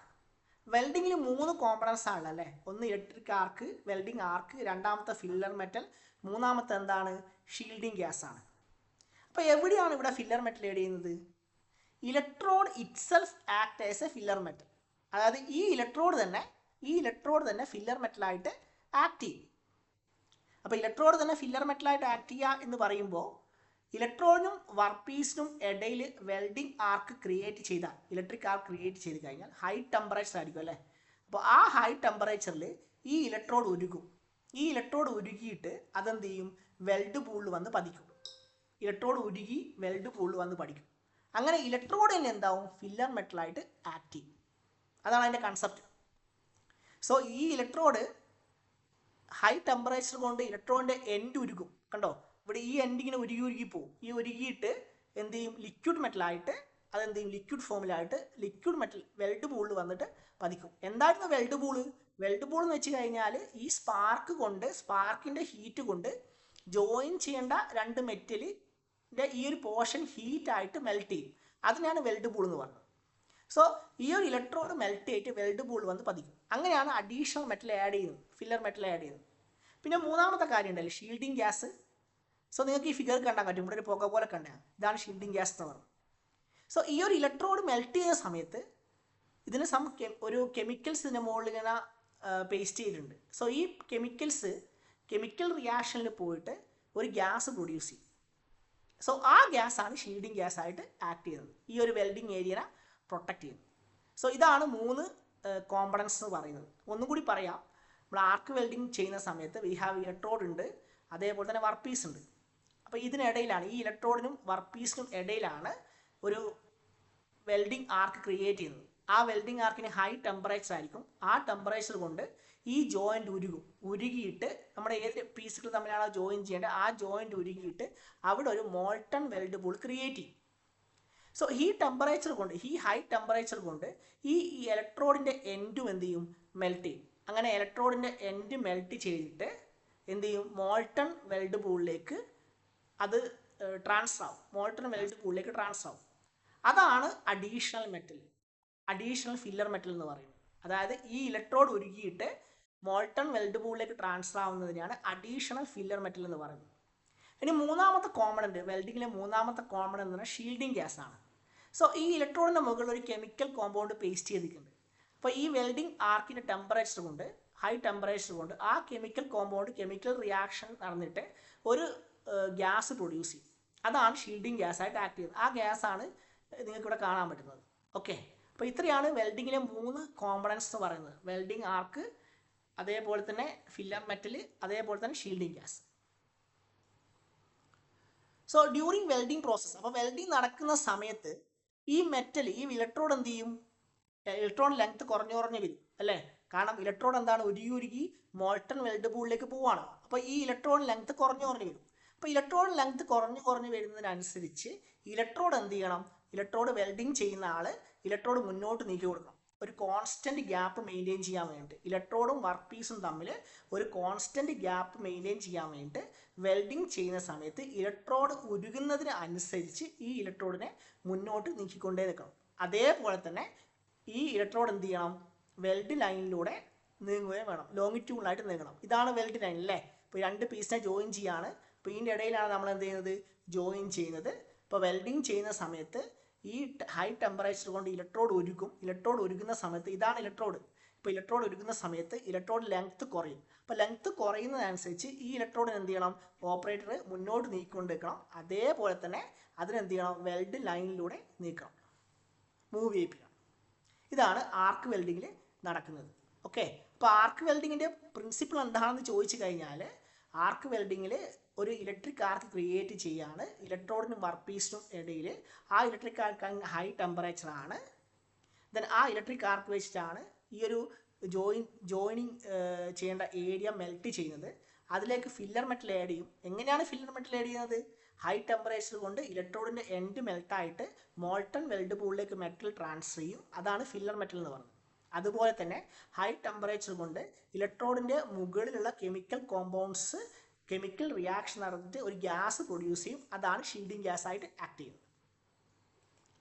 വെൽഡിങ്ങിൽ 3 components ആണ് അല്ലേ? ഒന്ന് ഇലക്ട്രിക് ആർക്ക്, വെൽഡിംഗ് ആർക്ക്, രണ്ടാമത്തെ ഫില്ലർ മെറ്റൽ, മൂന്നാമത്തെ എന്താണ്? ഷീൽഡിംഗ് ഗ്യാസ് ആണ്. അപ്പോൾ എവിടെയാണ് ഇവിടെ ഫില്ലർ മെറ്റൽ ആഡ് ചെയ്യുന്നത്? Electrode itself act as A filler metal. അതായത് ഈ ഇലക്ട്രോഡ് തന്നെ ഫില്ലർ മെറ്റലായിട്ട് ആക്ട് ചെയ്യും. അപ്പോൾ ഇലക്ട്രോഡ് തന്നെ ഫില്ലർ മെറ്റലായിട്ട് ആക്ട് ചെയ്യുക എന്ന് പറയുമ്പോൾ ഇലക്ട്രോണിനും വർക്ക് പീസിനും ഇടയിൽ വെൽഡിംഗ് ആർക്ക് ക്രിയേറ്റ് ചെയ്താൽ, ഇലക്ട്രിക് ആർക്ക് ക്രിയേറ്റ് ചെയ്ത് കഴിഞ്ഞാൽ ഹൈ ടെമ്പറേച്ചർ ആയിരിക്കും അല്ലേ? അപ്പോൾ ആ ഹൈ ടെമ്പറേച്ചറിൽ ഈ ഇലക്ട്രോഡ് ഉരുകും. ഈ ഇലക്ട്രോഡ് ഉരുകിയിട്ട് അതെന്ത് ചെയ്യും? വെൽഡ് പൂളിൽ വന്ന് പതിക്കും. ഇലക്ട്രോഡ് ഉരുകി വെൽഡ് പൂളിൽ വന്ന് പതിക്കും. അങ്ങനെ ഇലക്ട്രോഡ് തന്നെ എന്താവും? ഫില്ലർ മെറ്റലായിട്ട് ആക്ട് ചെയ്യും. അതാണ് അതിൻ്റെ കൺസെപ്റ്റ്. സോ ഈ ഇലക്ട്രോഡ് ഹൈ ടെമ്പറേച്ചർ കൊണ്ട് ഇലക്ട്രോണിൻ്റെ എൻഡ് ഉരുകും. കണ്ടോ, ഇവിടെ ഈ എൻഡ് ഇങ്ങനെ ഉരുകി പോകും. ഈ ഉരുകിയിട്ട് എന്ത് ചെയ്യും? ലിക്വിഡ് മെറ്റലായിട്ട് അതെന്ത് ചെയ്യും? ലിക്വിഡ് ഫോമിലായിട്ട് ലിക്വിഡ് മെറ്റൽ വെൽഡ് പൂളിൽ വന്നിട്ട് പതിക്കും. എന്തായിരുന്നു വെൽഡ് പൂള്? വെൽഡ് പൂൾ എന്ന് വെച്ച് കഴിഞ്ഞാൽ ഈ സ്പാർക്കിൻ്റെ ഹീറ്റ് കൊണ്ട് ജോയിൻ ചെയ്യേണ്ട രണ്ട് മെറ്റലിൻ്റെ ഈ ഒരു പോർഷൻ ഹീറ്റായിട്ട് മെൽറ്റ് ചെയ്യും. അതിനാണ് വെൽഡ് പൂൾ എന്ന് പറയുന്നത്. സോ ഈ ഒരു ഇലക്ട്രോഡ് മെൽറ്റ് ചെയ്തിട്ട് വെൽഡ് പൂൾ വന്ന് പതിക്കും. അങ്ങനെയാണ് അഡീഷണൽ മെറ്റൽ ആഡ് ചെയ്യുന്നത്, ഫില്ലർ മെറ്റൽ ആഡ് ചെയ്യുന്നത്. പിന്നെ മൂന്നാമത്തെ കാര്യം ഉണ്ടല്ലോ, ഷീൽഡിംഗ് ഗ്യാസ്. സോ നിങ്ങൾക്ക് ഈ ഫിഗർ കണ്ടാൽ പറ്റും, ഇവിടെ ഒരു പുക പോലെ കണ്ടാൽ ഇതാണ് ഷീൽഡിംഗ് ഗ്യാസ് എന്ന് പറയുന്നത്. സോ ഈ ഒരു ഇലക്ട്രോഡ് മെൽറ്റ് ചെയ്യുന്ന സമയത്ത് ഇതിന് ഒരു കെമിക്കൽസ് ഇതിൻ്റെ മുകളിൽ ഇങ്ങനെ പേസ്റ്റ് ചെയ്തിട്ടുണ്ട്. സോ ഈ കെമിക്കൽ റിയാക്ഷനിൽ പോയിട്ട് ഒരു ഗ്യാസ് പ്രൊഡ്യൂസ് ചെയ്യും. സോ ആ ഗ്യാസാണ് ഷീൽഡിംഗ് ഗ്യാസ് ആയിട്ട് ആക്ട് ചെയ്യുന്നത്, ഈ ഒരു വെൽഡിംഗ് ഏരിയനെ പ്രൊട്ടക്റ്റ് ചെയ്യുന്നത്. സോ ഇതാണ് 3 കോമ്പണൻസ് എന്ന് പറയുന്നത്. ഒന്നും കൂടി പറയാം. നമ്മൾ ആർക്ക് വെൽഡിംഗ് ചെയ്യുന്ന സമയത്ത് വി ഹാവ് ഇലക്ട്രോഡ് ഉണ്ട്, അതേപോലെ തന്നെ വർക്ക് പീസ് ഉണ്ട്. അപ്പോൾ ഇതിനിടയിലാണ്, ഈ ഇലക്ട്രോഡിനും വർക്ക് പീസിനും ഇടയിലാണ് ഒരു വെൽഡിംഗ് ആർക്ക് ക്രിയേറ്റ് ചെയ്യുന്നത്. ആ വെൽഡിംഗ് ആർക്കിന് ഹൈ ടെമ്പറേച്ചർ ആയിരിക്കും. ആ ടെമ്പറേച്ചർ കൊണ്ട് ഈ ജോയിൻറ്റ് ഉരുകിയിട്ട് നമ്മുടെ ഏത് പീസുകൾ തമ്മിലാണോ ജോയിൻ ചെയ്യേണ്ടത് ആ ജോയിൻറ്റ് ഉരുകിയിട്ട് അവിടെ ഒരു മോൾട്ടൺ വെൽഡ് പൂൾ ക്രിയേറ്റ് ചെയ്യും. സോ ഈ ഹൈ ടെമ്പറേച്ചർ കൊണ്ട് ഈ ഇലക്ട്രോഡിൻ്റെ എൻഡും എന്ത് ചെയ്യും? മെൽറ്റ് ചെയ്യും. അങ്ങനെ ഇലക്ട്രോഡിൻ്റെ എൻഡ് മെൽറ്റ് ചെയ്തിട്ട് എന്ത് ചെയ്യും? മോൾട്ടൺ വെൽഡ് പൂളിലേക്ക് അത് ട്രാൻസ്ഫർ ആവും. അതാണ് അഡീഷണൽ ഫില്ലർ മെറ്റൽ എന്ന് പറയുന്നത്. അതായത് ഈ ഇലക്ട്രോഡ് ഉരുകിയിട്ട് മോൾട്ടൺ വെൽഡ് പൂളിലേക്ക് ട്രാൻസ്ഫർ ആവുന്നതിനാണ് അഡീഷണൽ ഫില്ലർ മെറ്റൽ എന്ന് പറയുന്നത്. ഇനി മൂന്നാമത്തെ കോമ്പണൻറ്റ്, വെൽഡിങ്ങിലെ മൂന്നാമത്തെ കോമ്പണൻറ്റ് എന്ന് പറഞ്ഞാൽ ഷീൽഡിംഗ് ഗ്യാസ് ആണ്. സോ ഈ ഇലക്ട്രോണിൻ്റെ മുകളിൽ ഒരു കെമിക്കൽ കോമ്പൗണ്ട് പേസ്റ്റ് ചെയ്തിട്ടുണ്ട്. അപ്പോൾ ഈ വെൽഡിംഗ് ആർക്കിൻ്റെ ഹൈ ടെമ്പറേച്ചർ കൊണ്ട് ആ കെമിക്കൽ റിയാക്ഷൻ നടന്നിട്ട് ഒരു ഗ്യാസ് പ്രൊഡ്യൂസ് ചെയ്യും. അതാണ് ഷീൽഡിംഗ് ഗ്യാസ് ആയിട്ട് ആക്ട് ചെയ്യുന്നത്. ആ ഗ്യാസാണ് നിങ്ങൾക്ക് ഇവിടെ കാണാൻ പറ്റുന്നത്. ഓക്കെ, അപ്പോൾ ഇത്രയാണ് വെൽഡിങ്ങിലെ 3 കോമ്പണൻസ് എന്ന് പറയുന്നത്. വെൽഡിംഗ് ആർക്ക്, അതേപോലെ തന്നെ ഫില്ലർ മെറ്റൽ, അതേപോലെ തന്നെ shielding gas. So during welding process, അപ്പോൾ വെൽഡിംഗ് നടക്കുന്ന സമയത്ത് ഈ ഇലക്ട്രോഡ് എന്ത് ചെയ്യും? ഇലക്ട്രോൺ ലെങ്ത് കുറഞ്ഞു വരും അല്ലേ? കാരണം ഇലക്ട്രോഡ് എന്താണ്? ഉരുകി മോൾട്ടൺ വെൽഡ് പൂളിലേക്ക് പോവുകയാണ്. അപ്പോൾ ഈ ഇലക്ട്രോൺ ലെങ്ത് കുറഞ്ഞു വരും. അപ്പോൾ ഇലക്ട്രോൺ ലെങ്ത് കുറഞ്ഞു വരുന്നതിനനുസരിച്ച് ഇലക്ട്രോഡ് എന്ത് ചെയ്യണം? ഇലക്ട്രോഡ് വെൽഡിങ് ചെയ്യുന്ന ആൾ ഇലക്ട്രോഡ് മുന്നോട്ട് നീക്കി കൊടുക്കണം. ഒരു കോൺസ്റ്റൻറ്റ് ഗ്യാപ്പ് മെയിൻറ്റെയിൻ ചെയ്യാൻ വേണ്ടിയിട്ട്, ഇലക്ട്രോഡും വർക്ക് പീസും തമ്മിൽ ഒരു കോൺസ്റ്റൻറ്റ് ഗ്യാപ്പ് മെയിൻറ്റെയിൻ ചെയ്യാൻ വേണ്ടിയിട്ട് വെൽഡിങ് ചെയ്യുന്ന സമയത്ത് ഇലക്ട്രോഡ് ഉരുകുന്നതിന് അനുസരിച്ച് ഈ ഇലക്ട്രോഡിനെ മുന്നോട്ട് നീക്കിക്കൊണ്ടേ നിൽക്കണം. അതേപോലെ തന്നെ ഈ ഇലക്ട്രോഡ് എന്ത് ചെയ്യണം? വെൽഡ് ലൈനിലൂടെ നീങ്ങുകയും വേണം, ലോങ്ങിറ്റ്യൂഡിനായിട്ട് നീങ്ങണം. ഇതാണ് വെൽഡ് ലൈൻ അല്ലേ? ഇപ്പോൾ 2 പീസിനെ ജോയിൻ ചെയ്യാണ്. അപ്പോൾ ഇതിൻ്റെ ഇടയിലാണ് നമ്മൾ എന്ത് ചെയ്യുന്നത്? ജോയിൻ ചെയ്യുന്നത്. ഇപ്പോൾ വെൽഡിങ് ചെയ്യുന്ന സമയത്ത് ഈ ഹൈ ടെമ്പറേച്ചർ കൊണ്ട് ഇലക്ട്രോഡ് ഉരുകുന്ന സമയത്ത് ഇതാണ് ഇലക്ട്രോഡ്. ഇപ്പോൾ ഇലക്ട്രോഡ് ഉരുകുന്ന സമയത്ത് ഇലക്ട്രോഡ് ലെങ്ത് കുറയും. അപ്പോൾ ലെങ്ത് കുറയുന്നതനുസരിച്ച് ഈ ഇലക്ട്രോഡിന് എന്ത് ചെയ്യണം? ഓപ്പറേറ്റർ മുന്നോട്ട് നീക്കിക്കൊണ്ട് നിൽക്കണം. അതേപോലെ തന്നെ അതിനെന്ത് ചെയ്യണം? വെൽഡ് ലൈനിലൂടെ നീക്കണം, മൂവ് ചെയ്യിപ്പിക്കണം. ഇതാണ് ആർക്ക് വെൽഡിങ്ങിൽ നടക്കുന്നത്. ഓക്കെ, അപ്പോൾ ആർക്ക് വെൽഡിങ്ങിൻ്റെ പ്രിൻസിപ്പിൾ എന്താണെന്ന് ചോദിച്ചു കഴിഞ്ഞാൽ, ആർക്ക് വെൽഡിങ്ങിൽ ഒരു ഇലക്ട്രിക് ആർക്ക് ക്രിയേറ്റ് ചെയ്യാണ് ഇലക്ട്രോഡിനും വർക്ക് പീസിനും ഇടയിൽ. ആ ഇലക്ട്രിക് ആർക്ക് ഹൈ ടെമ്പറേച്ചർ ആണ്. ദെൻ ആ ഇലക്ട്രിക് ആർക്ക് വെച്ചിട്ടാണ് ഈ ഒരു ജോയിനിങ് ചെയ്യേണ്ട ഏരിയ മെൽറ്റ് ചെയ്യുന്നത്. അതിലേക്ക് ഫില്ലർ മെറ്റൽ ആഡ് ചെയ്യും. എങ്ങനെയാണ് ഫില്ലർ മെറ്റൽ ആഡ് ചെയ്യുന്നത്? ഹൈ ടെമ്പറേച്ചർ കൊണ്ട് ഇലക്ട്രോഡിൻ്റെ എൻഡ് മെൽട്ടായിട്ട് മോൾട്ടൺ വെൽഡ് പൂളിലേക്ക് മെറ്റൽ ട്രാൻസ്ഫർ ചെയ്യും. അതാണ് ഫില്ലർ മെറ്റൽ എന്ന് പറയുന്നത്. അതുപോലെ തന്നെ ഹൈ ടെമ്പറേച്ചർ കൊണ്ട് ഇലക്ട്രോഡിൻ്റെ മുകളിലുള്ള കെമിക്കൽ റിയാക്ഷൻ നടന്നിട്ട് ഒരു ഗ്യാസ് പ്രൊഡ്യൂസ് ചെയ്യും. അതാണ് ഷീൽഡിംഗ് ഗ്യാസ് ആയിട്ട് ആക്ട് ചെയ്യുന്നത്.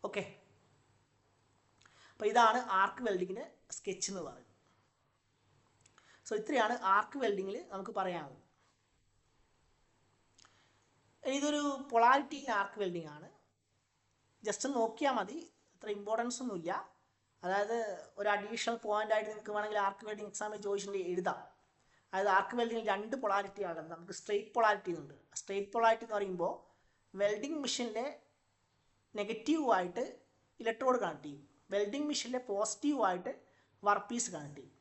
ഓക്കെ, അപ്പോൾ ഇതാണ് ആർക്ക് വെൽഡിങ്ങിൻ്റെ സ്കെച്ച് എന്ന് പറയുന്നത്. സോ ഇത്രയാണ് ആർക്ക് വെൽഡിങ്ങിൽ നമുക്ക് പറയാനുള്ളത്. ഇതൊരു പൊളാരിറ്റി ഇൻ ആർക്ക് വെൽഡിംഗ് ആണ്. ജസ്റ്റ് നോക്കിയാൽ മതി, അത്ര ഇമ്പോർട്ടൻസ് ഒന്നുമില്ല. അതായത് ഒരു അഡീഷണൽ പോയിന്റ് ആയിട്ട് നിങ്ങൾക്ക് വേണമെങ്കിൽ ആർക്ക് വെൽഡിംഗ് എക്സാമിൽ ചോദിച്ചിട്ടുണ്ടെങ്കിൽ എഴുതാം. അതായത് ആർക്ക് വെൽഡിങ്ങിൽ 2 പൊളാരിറ്റി ആണ്. നമുക്ക് സ്ട്രെയിറ്റ് പൊളാരിറ്റി ഉണ്ട്. സ്ട്രെയിറ്റ് പൊളാരിറ്റി എന്ന് പറയുമ്പോൾ വെൽഡിംഗ് മെഷീനിലെ നെഗറ്റീവായിട്ട് ഇലക്ട്രോഡ് കണക്ട് ചെയ്യും, വെൽഡിംഗ് മെഷീനിലെ പോസിറ്റീവായിട്ട് വർക്ക് പീസ് കണക്ട് ചെയ്യും.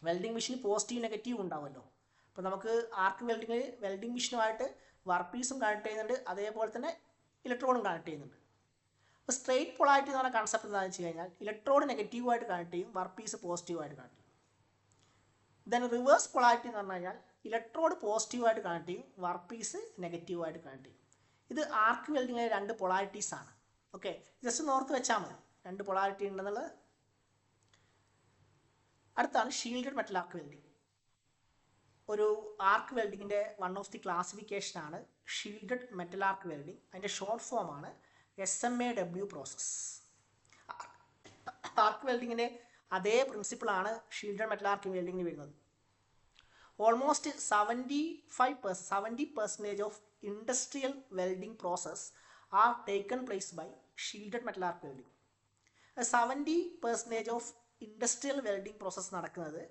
വെൽഡിംഗ് മെഷീൻ പോസിറ്റീവ് നെഗറ്റീവ് ഉണ്ടാവുമല്ലോ. അപ്പോൾ നമുക്ക് ആർക്ക് വെൽഡിങ്ങിൽ വെൽഡിംഗ് മെഷീനുമായിട്ട് വർക്ക് പീസും കണക്ട് ചെയ്യുന്നുണ്ട്, അതേപോലെ തന്നെ ഇലക്ട്രോഡും കണക്ട് ചെയ്യുന്നുണ്ട്. അപ്പോൾ സ്ട്രെയിറ്റ് പൊളാരിറ്റി എന്ന് പറഞ്ഞ കൺസെപ്റ്റ് എന്താണെന്ന് വെച്ച് കഴിഞ്ഞാൽ ഇലക്ട്രോഡ് നെഗറ്റീവായിട്ട് കണക്ട് ചെയ്യും, വർക്ക് പീസ് പോസിറ്റീവായിട്ട് കണക്ട് ചെയ്യും. ദെൻ റിവേഴ്സ് പൊളാരിറ്റി എന്ന് പറഞ്ഞു കഴിഞ്ഞാൽ ഇലക്ട്രോഡ് പോസിറ്റീവായിട്ട് കണക്ട് ചെയ്യും, വർക്ക് പീസ് നെഗറ്റീവായിട്ട് കണക്ട് ചെയ്യും. ഇത് ആർക്ക് വെൽഡിങ്ങിലെ 2 പൊളാരിറ്റീസ് ആണ്. ഓക്കെ, ജസ്റ്റ് ഓർത്ത് വെച്ചാൽ മതി 2 പൊളാരിറ്റി ഉണ്ടെന്നുള്ളത്. അടുത്താണ് ഷീൽഡഡ് മെറ്റൽ ആർക്ക് വെൽഡിങ്. ഒരു ആർക്ക് വെൽഡിങ്ങിൻ്റെ വൺ ഓഫ് ദി ക്ലാസിഫിക്കേഷൻ ആണ് ഷീൽഡഡ് മെറ്റൽ ആർക്ക് വെൽഡിങ്. അതിൻ്റെ ഷോർട്ട് ഫോം ആണ് SMAW പ്രോസസ്. ആർക്ക് വെൽഡിങ്ങിൻ്റെ അതേ പ്രിൻസിപ്പിളാണ് ഷീൽഡഡ് മെറ്റൽ ആർക്ക് വെൽഡിങ്ങിന് വരുന്നത്. Almost 70% of industrial welding process are taken place by shielded metal arc welding. 70% of industrial welding process നടക്കുന്നത്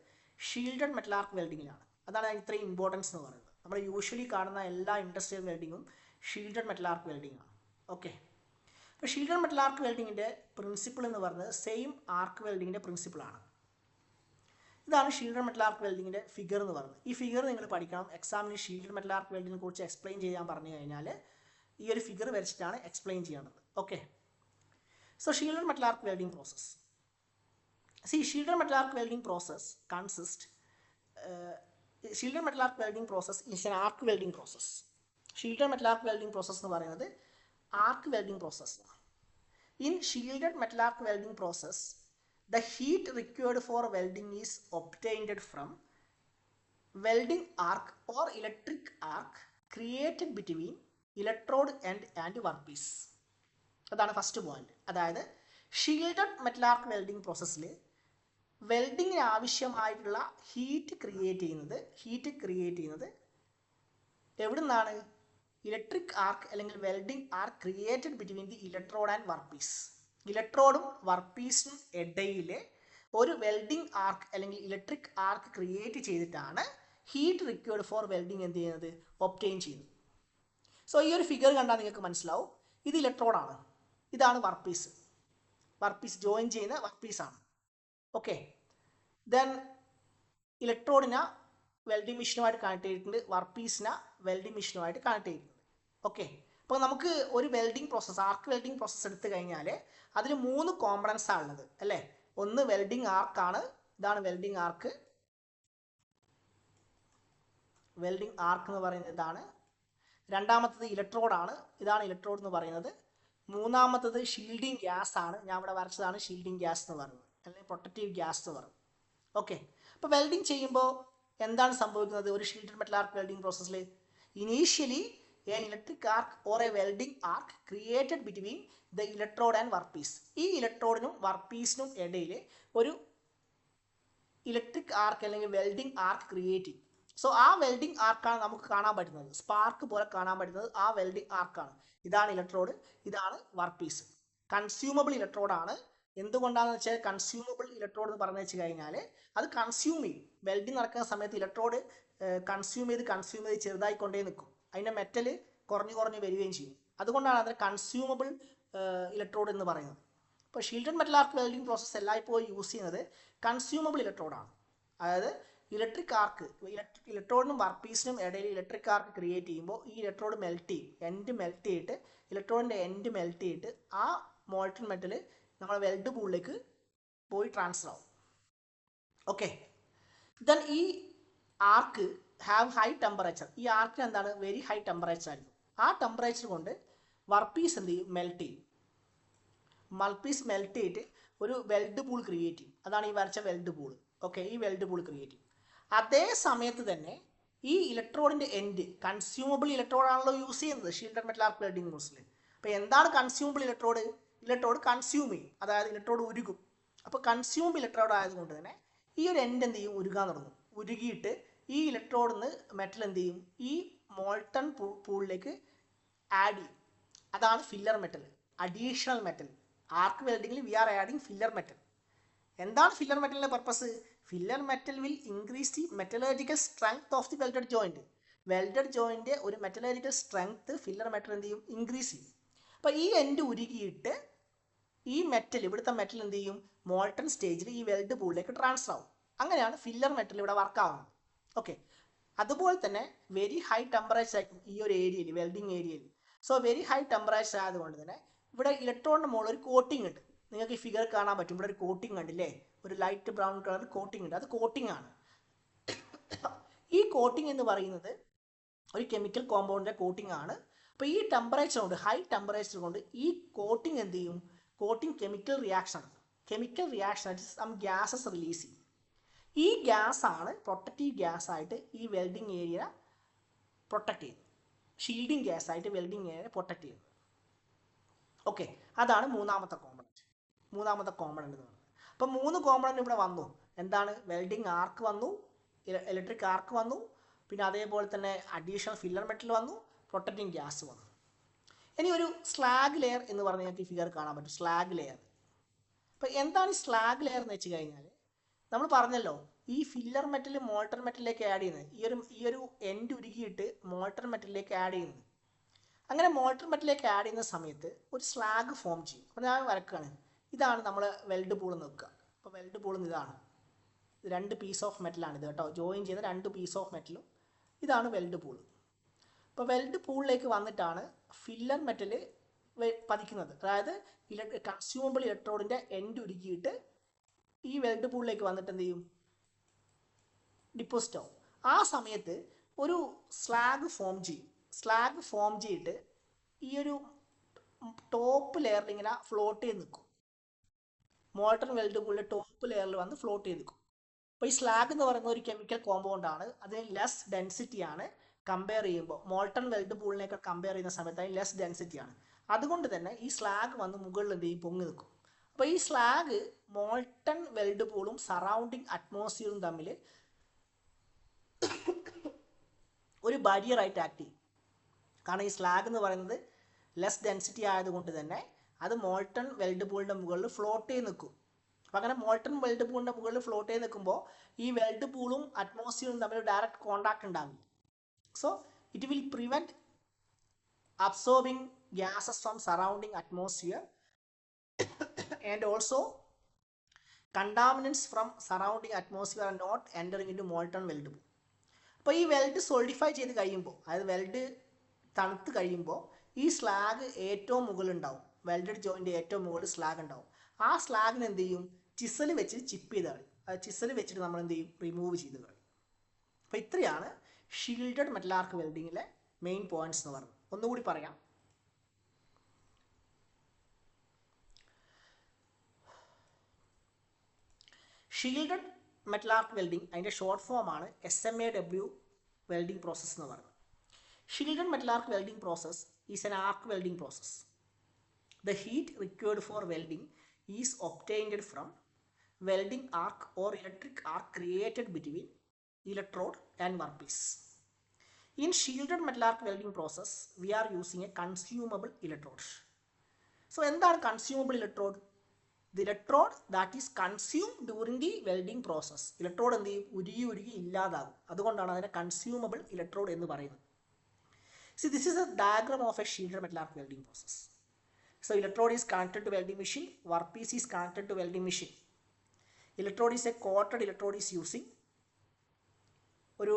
shielded metal arc വെൽഡിങ്ങിലാണ്. അതാണ് അതിന് ഇത്രയും ഇമ്പോർട്ടൻസ് എന്ന് പറയുന്നത്. നമ്മൾ യൂഷ്വലി കാണുന്ന എല്ലാ ഇൻഡസ്ട്രിയൽ വെൽഡിങ്ങും ഷീൽഡഡ് മെറ്റൽ ആർക്ക് വെൽഡിംഗ് ആണ്. ഓക്കെ, അപ്പോൾ ഷീൽഡഡ് മെറ്റൽ ആർക്ക് വെൽഡിങ്ങിൻ്റെ പ്രിൻസിപ്പിൾ എന്ന് പറയുന്നത് സെയിം ആർക്ക് വെൽഡിങ്ങിൻ്റെ പ്രിൻസിപ്പിളാണ്. ഇതാണ് ഷീൽഡഡ് മെറ്റൽ ആർക്ക് വെൽഡിങ്ങിൻ്റെ ഫിഗർ എന്ന് പറയുന്നത്. ഈ ഫിഗർ നിങ്ങൾ പഠിക്കണം. എക്സാമിന് ഷീൽഡഡ് മെറ്റൽ ആർക്ക് വെൽഡിങ്ങിനെ കുറിച്ച് എക്സ്പ്ലെയിൻ ചെയ്യാൻ പറഞ്ഞു കഴിഞ്ഞാൽ ഈ ഒരു ഫിഗർ വരച്ചിട്ടാണ് എക്സ്പ്ലെയിൻ ചെയ്യേണ്ടത്. Okay, so shielded metal arc welding process. shielded metal arc welding process consists shielded metal arc welding process is an arc welding process. Shielded metal arc welding process എന്ന് പറയുന്നത് arc welding process. In shielded metal arc welding process, the heat required for welding is obtained from welding arc or electric arc created between electrode and workpiece. അതാണ് first point. അതായത് shielded metal arc welding പ്രോസസ്സിൽ വെൽഡിങ്ങിന് ആവശ്യമായിട്ടുള്ള heat create ചെയ്യുന്നത് എവിടെ നിന്നാണ്? Electric arc അല്ലെങ്കിൽ welding arc created between the electrode and work piece. ഇലക്ട്രോഡും വർക്ക് പീസിനും ഇടയിൽ ഒരു വെൽഡിംഗ് ആർക്ക് അല്ലെങ്കിൽ ഇലക്ട്രിക് ആർക്ക് ക്രിയേറ്റ് ചെയ്തിട്ടാണ് ഹീറ്റ് റിക്വയർഡ് ഫോർ വെൽഡിംഗ് എന്ത് ചെയ്യുന്നത്? ഒബ്റ്റെയിൻ ചെയ്യുന്നത്. സോ ഈ ഒരു ഫിഗർ കണ്ടാൽ നിങ്ങൾക്ക് മനസ്സിലാവും, ഇത് ഇലക്ട്രോഡാണ്, ഇതാണ് work piece. Work piece join ചെയ്യുന്ന വർക്ക് പീസാണ്. ഓക്കെ, ദെൻ ഇലക്ട്രോഡിനെ വെൽഡിംഗ് മെഷീനുമായിട്ട് കണക്ട് ചെയ്തിട്ടുണ്ട്, വർക്ക് പീസിനെ വെൽഡിംഗ് മെഷീനുമായിട്ട് കണക്ട് ചെയ്തിട്ടുണ്ട്. ഓക്കെ, അപ്പോൾ നമുക്ക് ഒരു welding process, arc welding process എടുത്തു കഴിഞ്ഞാൽ അതിൽ 3 കോമ്പണൻസ് ആണ് ഉള്ളത് അല്ലേ? ഒന്ന് വെൽഡിംഗ് ആർക്കാണ്, ഇതാണ് വെൽഡിംഗ് ആർക്ക്. വെൽഡിംഗ് ആർക്ക് എന്ന് പറയുന്നത് ഇതാണ്. രണ്ടാമത്തത് ഇലക്ട്രോഡാണ്, ഇതാണ് ഇലക്ട്രോഡ് എന്ന് പറയുന്നത്. മൂന്നാമത്തത് ഷീൽഡിംഗ് ഗ്യാസ് ആണ്, ഞാൻ ഇവിടെ വരച്ചതാണ് ഷീൽഡിംഗ് ഗ്യാസ് എന്ന് പറയുന്നത്, അല്ലെങ്കിൽ പ്രൊട്ടക്റ്റീവ് ഗ്യാസ് എന്ന് പറയുന്നത്. ഓക്കെ, അപ്പോൾ വെൽഡിംഗ് ചെയ്യുമ്പോൾ എന്താണ് സംഭവിക്കുന്നത്? ഒരു ഷീൽഡഡ് മെറ്റൽ ആർക്ക് വെൽഡിംഗ് പ്രോസസ്സിൽ initially an electric arc or a welding arc created between the electrode and workpiece. ഈ ഇലക്ട്രോഡിനും വർക്ക് പീസിനും ഇടയിൽ ഒരു ഇലക്ട്രിക് ആർക്ക് അല്ലെങ്കിൽ വെൽഡിംഗ് ആർക്ക് ക്രിയേറ്റ് ചെയ്യും. സോ ആ വെൽഡിംഗ് ആർക്കാണ് നമുക്ക് കാണാൻ പറ്റുന്നത്, സ്പാർക്ക് പോലെ കാണാൻ പറ്റുന്നത് ആ വെൽഡിംഗ് ആർക്കാണ്. ഇതാണ് ഇലക്ട്രോഡ്, ഇതാണ് വർക്ക് പീസ്. കൺസ്യൂമബിൾ ഇലക്ട്രോഡാണ്. എന്തുകൊണ്ടാണെന്ന് വെച്ചാൽ കൺസ്യൂമബിൾ ഇലക്ട്രോഡ് എന്ന് പറഞ്ഞു വെച്ച് കഴിഞ്ഞാൽ അത് കൺസ്യൂം ചെയ്യും. വെൽഡിംഗ് നടക്കുന്ന സമയത്ത് ഇലക്ട്രോഡ് കൺസ്യൂം ചെയ്ത് ചെറുതായിക്കൊണ്ടേ നിൽക്കും. അതിൻ്റെ മെറ്റൽ കുറഞ്ഞു വരികയും ചെയ്യും. അതുകൊണ്ടാണ് അതിന് കൺസ്യൂമബിൾ ഇലക്ട്രോഡ് എന്ന് പറയുന്നത്. ഇപ്പോൾ shielded metal arc welding process എല്ലായ്പ്പോഴും യൂസ് ചെയ്യുന്നത് കൺസ്യൂമബിൾ ഇലക്ട്രോഡാണ്. അതായത് ഇലക്ട്രിക് ആർക്ക്, ഇലക്ട്രോഡിനും വർക്ക് പീസിനും ഇടയിൽ ഇലക്ട്രിക് ആർക്ക് ക്രിയേറ്റ് ചെയ്യുമ്പോൾ ഈ ഇലക്ട്രോഡ് മെൽറ്റ് ചെയ്യും, എൻഡ് മെൽറ്റ് ചെയ്തിട്ട് ഇലക്ട്രോഡിൻ്റെ എൻഡ് മെൽറ്റ് ചെയ്തിട്ട് ആ മോൾട്ടൺ മെറ്റൽ നമ്മുടെ വെൽഡ് പൂളിലേക്ക് പോയി ട്രാൻസ്ഫർ ആവും. ഓക്കെ, ദെൻ ഈ ആർക്ക് ഹാവ് ഹൈ ടെമ്പറേച്ചർ. ഈ ആർക്കിന് എന്താണ്? വെരി ഹൈ ടെമ്പറേച്ചർ ആയിരിക്കും. ആ ടെമ്പറേച്ചർ കൊണ്ട് വർക്ക് പീസ് എന്ത് ചെയ്യും? മെൽറ്റ് ചെയ്യും. വർക്ക് പീസ് മെൽറ്റ് ചെയ്തിട്ട് ഒരു വെൽഡ് പൂൾ ക്രിയേറ്റ് ചെയ്യും. അതാണ് ഈ വരച്ച വെൽഡ് പൂൾ. ഓക്കെ, ഈ വെൽഡ് പൂൾ ക്രിയേറ്റ് ചെയ്യും. അതേ സമയത്ത് തന്നെ ഈ ഇലക്ട്രോഡിൻ്റെ എൻഡ്, കൺസ്യൂമബിൾ ഇലക്ട്രോഡ് ആണല്ലോ യൂസ് ചെയ്യുന്നത് ഷീൽഡഡ് മെറ്റൽ ആർക്ക് വെൽഡിംഗ് പ്രോസസ്സിൽ. അപ്പോൾ എന്താണ് കൺസ്യൂമബിൾ ഇലക്ട്രോഡ്? ഇലക്ട്രോഡ് കൺസ്യൂം ചെയ്യും, അതായത് ഇലക്ട്രോഡ് ഉരുകും. അപ്പോൾ കൺസ്യൂംഡ് ഇലക്ട്രോഡ് ആയതുകൊണ്ട് തന്നെ ഈ ഒരു എൻഡ് എന്ത് ചെയ്യും, ഉരുകാൻ തുടങ്ങും. ഉരുകിയിട്ട് ഈ ഇലക്ട്രോഡിൽ നിന്ന് മെറ്റൽ എന്ത് ചെയ്യും, ഈ മോൾട്ടൺ പൂളിലേക്ക് ആഡ് ചെയ്യും. അതാണ് filler metal, additional metal. Arc വെൽഡിങ്ങിൽ we are adding filler metal. എന്താണ് ഫില്ലർ മെറ്റലിൻ്റെ purpose? Filler metal will increase the metallurgical strength of the welded joint. Welded ജോയിൻ്റെ ഒരു മെറ്റലർജിക്കൽ സ്ട്രെങ്ത് ഫില്ലർ മെറ്റൽ എന്ത് ചെയ്യും, ഇൻക്രീസ് ചെയ്യും. അപ്പോൾ ഈ എൻഡ് ഉരുകിയിട്ട് ഈ മെറ്റൽ, ഇവിടുത്തെ മെറ്റൽ എന്ത് ചെയ്യും, മോൾട്ടൺ സ്റ്റേജിൽ ഈ വെൽഡ് പൂളിലേക്ക് ട്രാൻസ്ഫർ ആവും. അങ്ങനെയാണ് ഫില്ലർ മെറ്റൽ ഇവിടെ വർക്ക് ആവുന്നത്. ഓക്കെ. അതുപോലെ തന്നെ വെരി ഹൈ ടെമ്പറേച്ചർ ആയിരിക്കും ഈ ഒരു ഏരിയയിൽ, വെൽഡിങ് ഏരിയയിൽ. സോ വെരി ഹൈ ടെമ്പറേച്ചർ ആയതുകൊണ്ട് തന്നെ ഇവിടെ ഇലക്ട്രോണിൻ്റെ മുകളിൽ ഒരു കോട്ടിംഗ് ഉണ്ട്. നിങ്ങൾക്ക് ഈ ഫിഗർ കാണാൻ പറ്റും, ഇവിടെ ഒരു കോട്ടിംഗ് കണ്ടില്ലേ, ഒരു ലൈറ്റ് ബ്രൗൺ കളർ കോട്ടിംഗ് ഉണ്ട്. അത് കോട്ടിംഗ് ആണ്. ഈ കോട്ടിംഗ് എന്ന് പറയുന്നത് ഒരു കെമിക്കൽ കോമ്പൗണ്ടിൻ്റെ കോട്ടിംഗ് ആണ്. അപ്പോൾ ഈ ടെമ്പറേച്ചർ കൊണ്ട്, ഹൈ ടെമ്പറേച്ചർ കൊണ്ട് ഈ കോട്ടിംഗ് എന്ത് ചെയ്യും, കോട്ടിംഗ് കെമിക്കൽ റിയാക്ഷൻ ആയിട്ട് സം ഗ്യാസസ് റിലീസ് ചെയ്യും. ഈ ഗ്യാസ് ആണ് പ്രൊട്ടക്റ്റീവ് ഗ്യാസ് ആയിട്ട് ഈ വെൽഡിങ് ഏരിയ പ്രൊട്ടക്റ്റ് ചെയ്യുന്നത്. ഷീൽഡിങ് ഗ്യാസ് ആയിട്ട് വെൽഡിങ് ഏരിയ പ്രൊട്ടക്റ്റ് ചെയ്യുന്നത്. ഓക്കെ, അതാണ് മൂന്നാമത്തെ കോമ്പണൻറ്റ് എന്ന് പറയുന്നത്. അപ്പം 3 കോമ്പണൻറ്റ് ഇവിടെ വന്നു. എന്താണ്? വെൽഡിങ് ആർക്ക് വന്നു, ഇലക്ട്രിക് ആർക്ക് വന്നു, പിന്നെ അതേപോലെ തന്നെ അഡീഷണൽ ഫില്ലർ മെറ്റൽ വന്നു, പ്രൊട്ടക്റ്റിംഗ് ഗ്യാസ് വന്നു. ഇനി ഒരു സ്ലാഗ് ലെയർ എന്ന് പറഞ്ഞ് നിങ്ങൾക്ക് ഈ ഫിഗർ കാണാൻ പറ്റും, സ്ലാഗ് ലെയർ. അപ്പോൾ എന്താണ് ഈ സ്ലാഗ് ലെയർ എന്ന് വെച്ച് കഴിഞ്ഞാൽ, നമ്മൾ പറഞ്ഞല്ലോ ഈ ഫില്ലർ മെറ്റൽ മോൾട്ടൺ മെറ്റലിലേക്ക് ആഡ് ചെയ്യുന്നത്, ഈ ഒരു എൻഡ് ഉരുകിയിട്ട് മോൾട്ടൺ മെറ്റലിലേക്ക് ആഡ് ചെയ്യുന്നത്. അങ്ങനെ മോൾട്ടൺ മെറ്റലിലേക്ക് ആഡ് ചെയ്യുന്ന സമയത്ത് ഒരു സ്ലാഗ് ഫോം ചെയ്യും. അപ്പോൾ ഞാൻ വരക്കുകയാണ്. ഇതാണ് നമ്മൾ വെൽഡ് പൂൾ നോക്കുക. അപ്പോൾ വെൽഡ് പൂൾ ഇതാണ്, 2 പീസ് ഓഫ് മെറ്റലാണ് ഇത് കേട്ടോ, ജോയിൻ ചെയ്ത 2 പീസ് ഓഫ് മെറ്റലും. ഇതാണ് വെൽഡ് പൂൾ. അപ്പോൾ വെൽഡ് പൂളിലേക്ക് വന്നിട്ടാണ് ഫില്ലർ മെറ്റൽ പതിക്കുന്നത്. അതായത് കൺസ്യൂമബിൾ ഇലക്ട്രോഡിൻ്റെ എൻഡ് ഉരുക്കിയിട്ട് ഈ വെൽഡ് പൂളിലേക്ക് വന്നിട്ട് എന്ത് ചെയ്യും, ഡിപ്പോസിറ്റ് ആവും. ആ സമയത്ത് ഒരു സ്ലാഗ് ഫോം ചെയ്യും. സ്ലാഗ് ഫോം ചെയ്തിട്ട് ഈ ഒരു ടോപ്പ് ലെയറിൽ ഇങ്ങനെ ഫ്ലോട്ട് ചെയ്ത് നിൽക്കും. മോൾട്ടൺ വെൽഡ് പൂളിൻ്റെ ടോപ്പ് ലെയറിൽ വന്ന് ഫ്ലോട്ട് ചെയ്ത് നിൽക്കും. അപ്പോൾ ഈ സ്ലാഗ് എന്ന് പറയുന്ന ഒരു കെമിക്കൽ കോമ്പൗണ്ട് ആണ്. അതിന് ലെസ് ഡെൻസിറ്റി ആണ് കമ്പയർ ചെയ്യുമ്പോൾ. മോൾട്ടൺ വെൽഡ് പൂളിനേക്കാൾ കമ്പയർ ചെയ്യുന്ന സമയത്ത് അതിന് ലെസ് ഡെൻസിറ്റി ആണ്. അതുകൊണ്ട് തന്നെ ഈ സ്ലാഗ് വന്ന് മുകളിൽ എന്ത് ചെയ്യും, പൊങ്ങി നിൽക്കും. അപ്പോൾ ഈ സ്ലാഗ് മോൾട്ടൺ വെൽഡ് പൂളും സറൗണ്ടിങ് അറ്റ്മോസ്ഫിയറും തമ്മിൽ ഒരു ബാരിയറായിട്ട് ആക്ട് ചെയ്യും. കാരണം ഈ സ്ലാഗ് എന്ന് പറയുന്നത് ലെസ് ഡെൻസിറ്റി ആയതുകൊണ്ട് തന്നെ അത് മോൾട്ടൺ വെൽഡ് പൂളിൻ്റെ മുകളിൽ ഫ്ലോട്ട് ചെയ്ത് നിൽക്കും. അപ്പം അങ്ങനെ മോൾട്ടൺ വെൽഡ് പൂളിൻ്റെ മുകളിൽ ഫ്ലോട്ട് ചെയ്ത് നിൽക്കുമ്പോൾ ഈ വെൽഡ് പൂളും അറ്റ്മോസ്ഫിയറും തമ്മിൽ ഡയറക്റ്റ് കോണ്ടാക്ട് ഉണ്ടാവില്ല. So it will prevent absorbing gases from surrounding atmosphere and also contaminants from surrounding atmosphere are not entering into molten weld pool. അപ്പോൾ ഈ വെൽഡ് സോളിഡിഫൈ ചെയ്ത് കഴിയുമ്പോൾ, അതായത് വെൽഡ് തണുത്ത് കഴിയുമ്പോൾ ഈ സ്ലാഗ് ഏറ്റവും മുകളിലുണ്ടാവും. വെൽഡഡ് ജോയിൻ്റെ ഏറ്റവും മുകളിൽ സ്ലാഗ് ഉണ്ടാവും. ആ സ്ലാഗിന് എന്ത് ചെയ്യും, ചിസൽ വെച്ചിട്ട് ചിപ്പ് ചെയ്ത് കളയും. അത് ചിസൽ വെച്ചിട്ട് നമ്മൾ എന്ത് ചെയ്യും, റിമൂവ് ചെയ്ത് കളയും. അപ്പോൾ ഇത്രയാണ് ഷീൽഡഡ് മെറ്റൽ ആർക്ക് വെൽഡിങ്ങിലെ മെയിൻ പോയിന്റ്സ് എന്ന് പറയുന്നത്. ഒന്നുകൂടി പറയാം. ഷീൽഡഡ് മെറ്റൽ ആർക്ക് വെൽഡിങ് അതിൻ്റെ ഷോർട്ട് ഫോം ആണ് SMAW വെൽഡിംഗ് പ്രോസസ്സ് എന്ന് പറയുന്നത്. Shielded metal arc welding process is an arc welding process. The heat required for welding is obtained from welding arc or electric arc created between electrode and workpiece. In shielded metal arc welding process, we are using a consumable electrode. So, എന്താണ് consumable electrode? The electrode that is consumed during the welding process. Electrode എന്ത് ചെയ്യും, ഉരുകി ഇല്ലാതാകും. അതുകൊണ്ടാണ് അതിനെ consumable electrode എന്ന് പറയുന്നത്. See, this is a diagram of a shielded metal arc welding process. So, electrode is connected to welding machine, workpiece is connected to welding machine. Electrode is a coated electrode is using ഒരു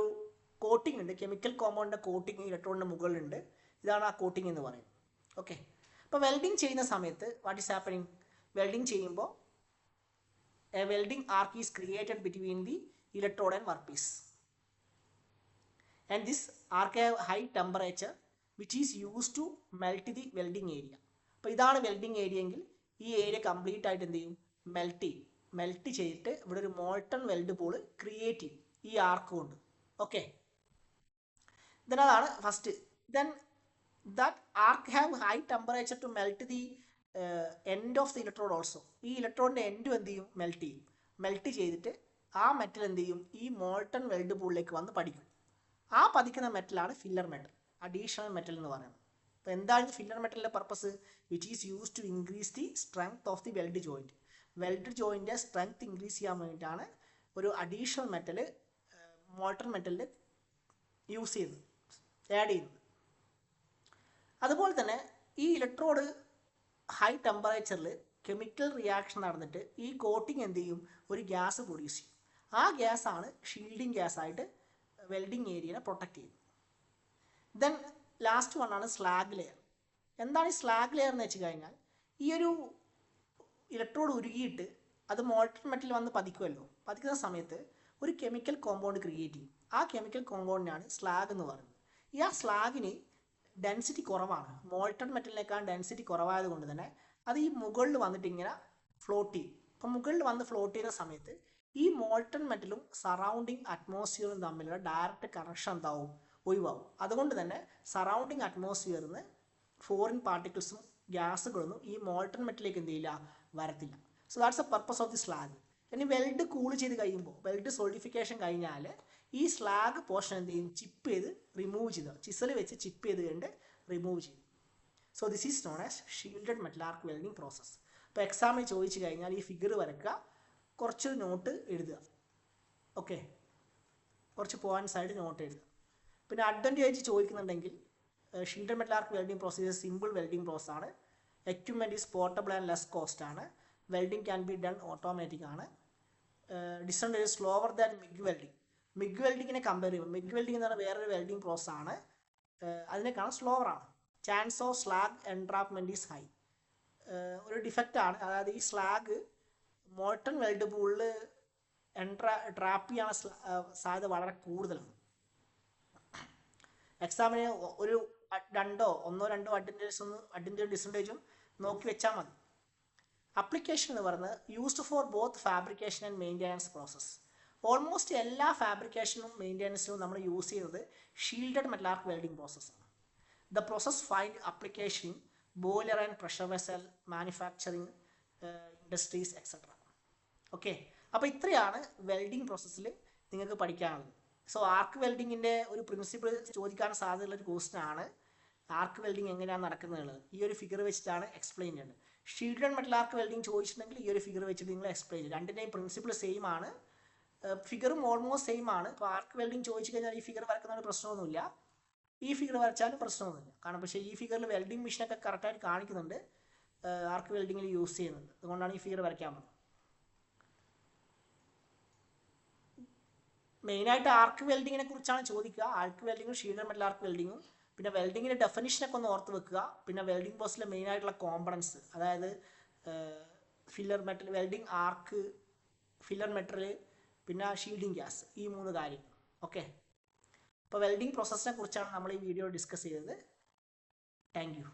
coating ഉണ്ട്, chemical കോമ്പൗണ്ടിൻ്റെ coating ഇലക്ട്രോണിൻ്റെ മുകളിലുണ്ട്. ഇതാണ് ആ coating എന്ന് പറയുന്നത്. Okay. അപ്പോൾ welding ചെയ്യുന്ന സമയത്ത് വാട്ട് ഈസ് ഹാപ്പനിങ്, വെൽഡിങ് ചെയ്യുമ്പോൾ a welding arc is created between the electrode and workpiece and this arc have high temperature which is use to melt the welding area. അപ്പോൾ ഇതാണ് welding area എങ്കിൽ ഈ area complete ആയിട്ട് എന്ത് ചെയ്യും, melt ചെയ്തിട്ട് ഇവിടെ ഒരു മോൾട്ടൺ വെൽഡ് പൂൾ ക്രിയേറ്റ് ചെയ്യും ഈ ആർക്ക് കൊണ്ട്. ഓക്കെ. ദെൻ അതാണ് first. Then that arc have high temperature to melt the end of the electrode also. ഈ ഇലക്ട്രോഡിൻ്റെ എൻഡും എന്ത് ചെയ്യും? മെൽറ്റ് ചെയ്തിട്ട് ആ മെറ്റൽ എന്ത് ചെയ്യും? ഈ മോൾട്ടൺ വെൽഡ് പൂളിലേക്ക് വന്ന് പതിക്കും. ആ പതിക്കുന്ന മെറ്റലാണ് ഫില്ലർ മെറ്റൽ, അഡീഷണൽ മെറ്റൽ എന്ന് പറയുന്നത്. അപ്പോൾ എന്താണ് ഫില്ലർ മെറ്റലിൻ്റെ purpose? Which is use to increase the strength of the weld joint. Weld ജോയിൻ്റെ സ്ട്രെങ്ത് ഇൻക്രീസ് ചെയ്യാൻ വേണ്ടിയിട്ടാണ് ഒരു അഡീഷണൽ മെറ്റൽ മോൾട്ടൺ മെറ്റലിൽ യൂസ് ചെയ്യുന്നത്, ആഡ് ചെയ്യുന്നത്. അതുപോലെ തന്നെ ഈ ഇലക്ട്രോഡ് ഹൈ ടെമ്പറേച്ചറിൽ കെമിക്കൽ റിയാക്ഷൻ നടന്നിട്ട് ഈ കോട്ടിങ് എന്ത് ചെയ്യും? ഒരു ഗ്യാസ് പ്രൊഡ്യൂസ് ചെയ്യും. ആ ഗ്യാസാണ് ഷീൽഡിങ് ഗ്യാസായിട്ട് വെൽഡിങ് ഏരിയനെ പ്രൊട്ടക്റ്റ് ചെയ്യുന്നത്. ദെൻ ലാസ്റ്റ് വണ്ണാണ് സ്ലാഗ് ലെയർ. എന്താണ് ഈ സ്ലാഗ് ലെയർ എന്ന് വെച്ച് കഴിഞ്ഞാൽ, ഈ ഒരു ഇലക്ട്രോഡ് ഉരുകിയിട്ട് അത് മോൾട്ടൺ മെറ്റൽ വന്ന് പതിക്കുമല്ലോ. പതിക്കുന്ന സമയത്ത് ഒരു കെമിക്കൽ കോമ്പൗണ്ട് ക്രിയേറ്റ് ചെയ്യും. ആ കെമിക്കൽ കോമ്പൗണ്ടിനാണ് സ്ലാഗ് എന്ന് പറയുന്നത്. ഈ ആ സ്ലാഗിന് ഡെൻസിറ്റി കുറവാണ്, മോൾട്ടൺ മെറ്റലിനേക്കാൾ ഡെൻസിറ്റി കുറവായത് കൊണ്ട് തന്നെ അത് ഈ മുകളിൽ വന്നിട്ട് ഇങ്ങനെ ഫ്ലോട്ട് ചെയ്യും. അപ്പം മുകളിൽ വന്ന് ഫ്ലോട്ട് ചെയ്യുന്ന സമയത്ത് ഈ മോൾട്ടൺ മെറ്റലും സറൗണ്ടിങ് അറ്റ്മോസ്ഫിയറും തമ്മിലുള്ള ഡയറക്റ്റ് കണക്ഷൻ എന്താവും? ഒഴിവാകും. അതുകൊണ്ട് തന്നെ സറൗണ്ടിങ് അറ്റ്മോസ്ഫിയറിൽ നിന്ന് ഫോറിൻ പാർട്ടിക്കിൾസും ഗ്യാസുകളൊന്നും ഈ മോൾട്ടൺ മെറ്റലിലേക്ക് എന്ത് ചെയ്യില്ല? വരത്തില്ല. So that's A purpose of the slag. ഇനി വെൽഡ് കൂൾ ചെയ്ത് കഴിയുമ്പോൾ, വെൽഡ് സോളിഡിഫിക്കേഷൻ കഴിഞ്ഞാൽ ഈ സ്ലാഗ് പോർഷൻ എന്ത് ചെയ്യും? ചിപ്പ് ചെയ്ത് റിമൂവ് ചെയ്ത്, ചിസൽ വെച്ച് ചിപ്പ് ചെയ്ത് കഴിഞ്ഞ് റിമൂവ് ചെയ്യും. So this is known as shielded metal arc welding process. ഇപ്പോൾ എക്സാമിന് ചോദിച്ചു കഴിഞ്ഞാൽ ഈ ഫിഗർ വരയ്ക്കുക, കുറച്ച് നോട്ട് എഴുതുക. ഓക്കെ, കുറച്ച് പോയിന്റ്സ് ആയിട്ട് നോട്ട് എഴുതുക. പിന്നെ അഡ്വാൻറ്റേജ് ചോദിക്കുന്നുണ്ടെങ്കിൽ shielded metal arc welding process simple welding process ആണ്. Equipment is portable and less cost ആണ്. Welding can be done automatic ആണ്. Disadvantage slower than MIG welding. MIG വെൽഡിങ്ങിനെ കമ്പയർ ചെയ്യുമ്പോൾ, മിഗ് വെൽഡിംഗ് എന്ന് പറഞ്ഞാൽ വേറൊരു വെൽഡിങ് പ്രോസസ് ആണ്, അതിനേക്കാൾ സ്ലോവർ ആണ്. Chance of slag entrapment is high. ഒരു ഡിഫക്റ്റ് ആണ്, അതായത് ഈ സ്ലാഗ് മോൾട്ടൺ വെൽഡ് പൂളിൽ ട്രാപ്പ് ചെയ്യാൻ സാധ്യത വളരെ കൂടുതലാണ്. എക്സാമിന് ഒരു ഒന്നോ രണ്ടോ അഡ്വാൻറ്റേജും ഡിസഡ്വാൻറ്റേജും നോക്കി വെച്ചാൽ മതി. അപ്ലിക്കേഷൻ എന്ന് പറയുന്നത് used for both fabrication and maintenance process. Almost എല്ലാ ഫാബ്രിക്കേഷനും മെയിൻ്റെനൻസിനും നമ്മൾ യൂസ് ചെയ്യുന്നത് ഷീൽഡഡ് മെറ്റൽ ആർക്ക് വെൽഡിംഗ് പ്രോസസ്സാണ്. The process find application in boiler and pressure vessel manufacturing industries etcetera. Okay, അപ്പോൾ ഇത്രയാണ് വെൽഡിംഗ് പ്രോസസ്സിൽ നിങ്ങൾക്ക് പഠിക്കാനുള്ളത്. സോ ആർക്ക് വെൽഡിങ്ങിൻ്റെ ഒരു പ്രിൻസിപ്പിൾ ചോദിക്കാൻ സാധ്യതയുള്ള ഒരു ക്വസ്റ്റ്യൻ ആണ് ആർക്ക് വെൽഡിങ് എങ്ങനെയാണ് നടക്കുന്നത്. ഈ ഒരു ഫിഗർ വെച്ചിട്ടാണ് എക്സ്പ്ലെയിൻ ചെയ്യുന്നത്. ഷീൽഡഡ് മെറ്റൽ ആർക്ക് വെൽഡിങ് ചോദിച്ചിട്ടുണ്ടെങ്കിൽ ഈ ഒരു ഫിഗർ വെച്ചിട്ട് നിങ്ങൾ എക്സ്പ്ലെയിൻ ചെയ്യും. രണ്ടിൻ്റെയും പ്രിൻസിപ്പിൾ സെയിം ആണ്, ഫിഗറും ഓൾമോസ്റ്റ് സെയിം ആണ്. ഇപ്പോൾ ആർക്ക് വെൽഡിങ് ചോദിച്ചു കഴിഞ്ഞാൽ ഈ ഫിഗർ വരക്കുന്നതിന് പ്രശ്നമൊന്നുമില്ല, ഈ ഫിഗർ വരച്ചാലും പ്രശ്നമൊന്നുമില്ല. കാരണം പക്ഷേ ഈ ഫിഗറിൽ വെൽഡിംഗ് മെഷീനൊക്കെ കറക്റ്റായിട്ട് കാണിക്കുന്നുണ്ട്, ആർക്ക് വെൽഡിങ്ങിൽ യൂസ് ചെയ്യുന്നുണ്ട്. അതുകൊണ്ടാണ് ഈ ഫിഗർ വരയ്ക്കാൻ പറ്റുന്നത്. മെയിനായിട്ട് ആർക്ക് വെൽഡിങ്ങിനെ കുറിച്ചാണ് ചോദിക്കുക. ആർക്ക് വെൽഡിങ്ങും ഷീൽഡഡ് മെറ്റൽ ആർക്ക് വെൽഡിങ്ങും, പിന്നെ വെൽഡിങ്ങിൻ്റെ ഡെഫിനിഷനൊക്കെ ഒന്ന് ഓർത്ത് വെക്കുക. പിന്നെ വെൽഡിംഗ് പ്രോസസ്സിലെ മെയിനായിട്ടുള്ള കോമ്പണൻസ്, അതായത് filler metal, welding arc, filler metal, പിന്നെ ഷീൽഡിങ് ഗ്യാസ്, ഈ 3 കാര്യം. ഓക്കെ, അപ്പോൾ വെൽഡിംഗ് പ്രോസസ്സിനെ കുറിച്ചാണ് നമ്മൾ ഈ വീഡിയോ ഡിസ്കസ് ചെയ്തത്. Thank you.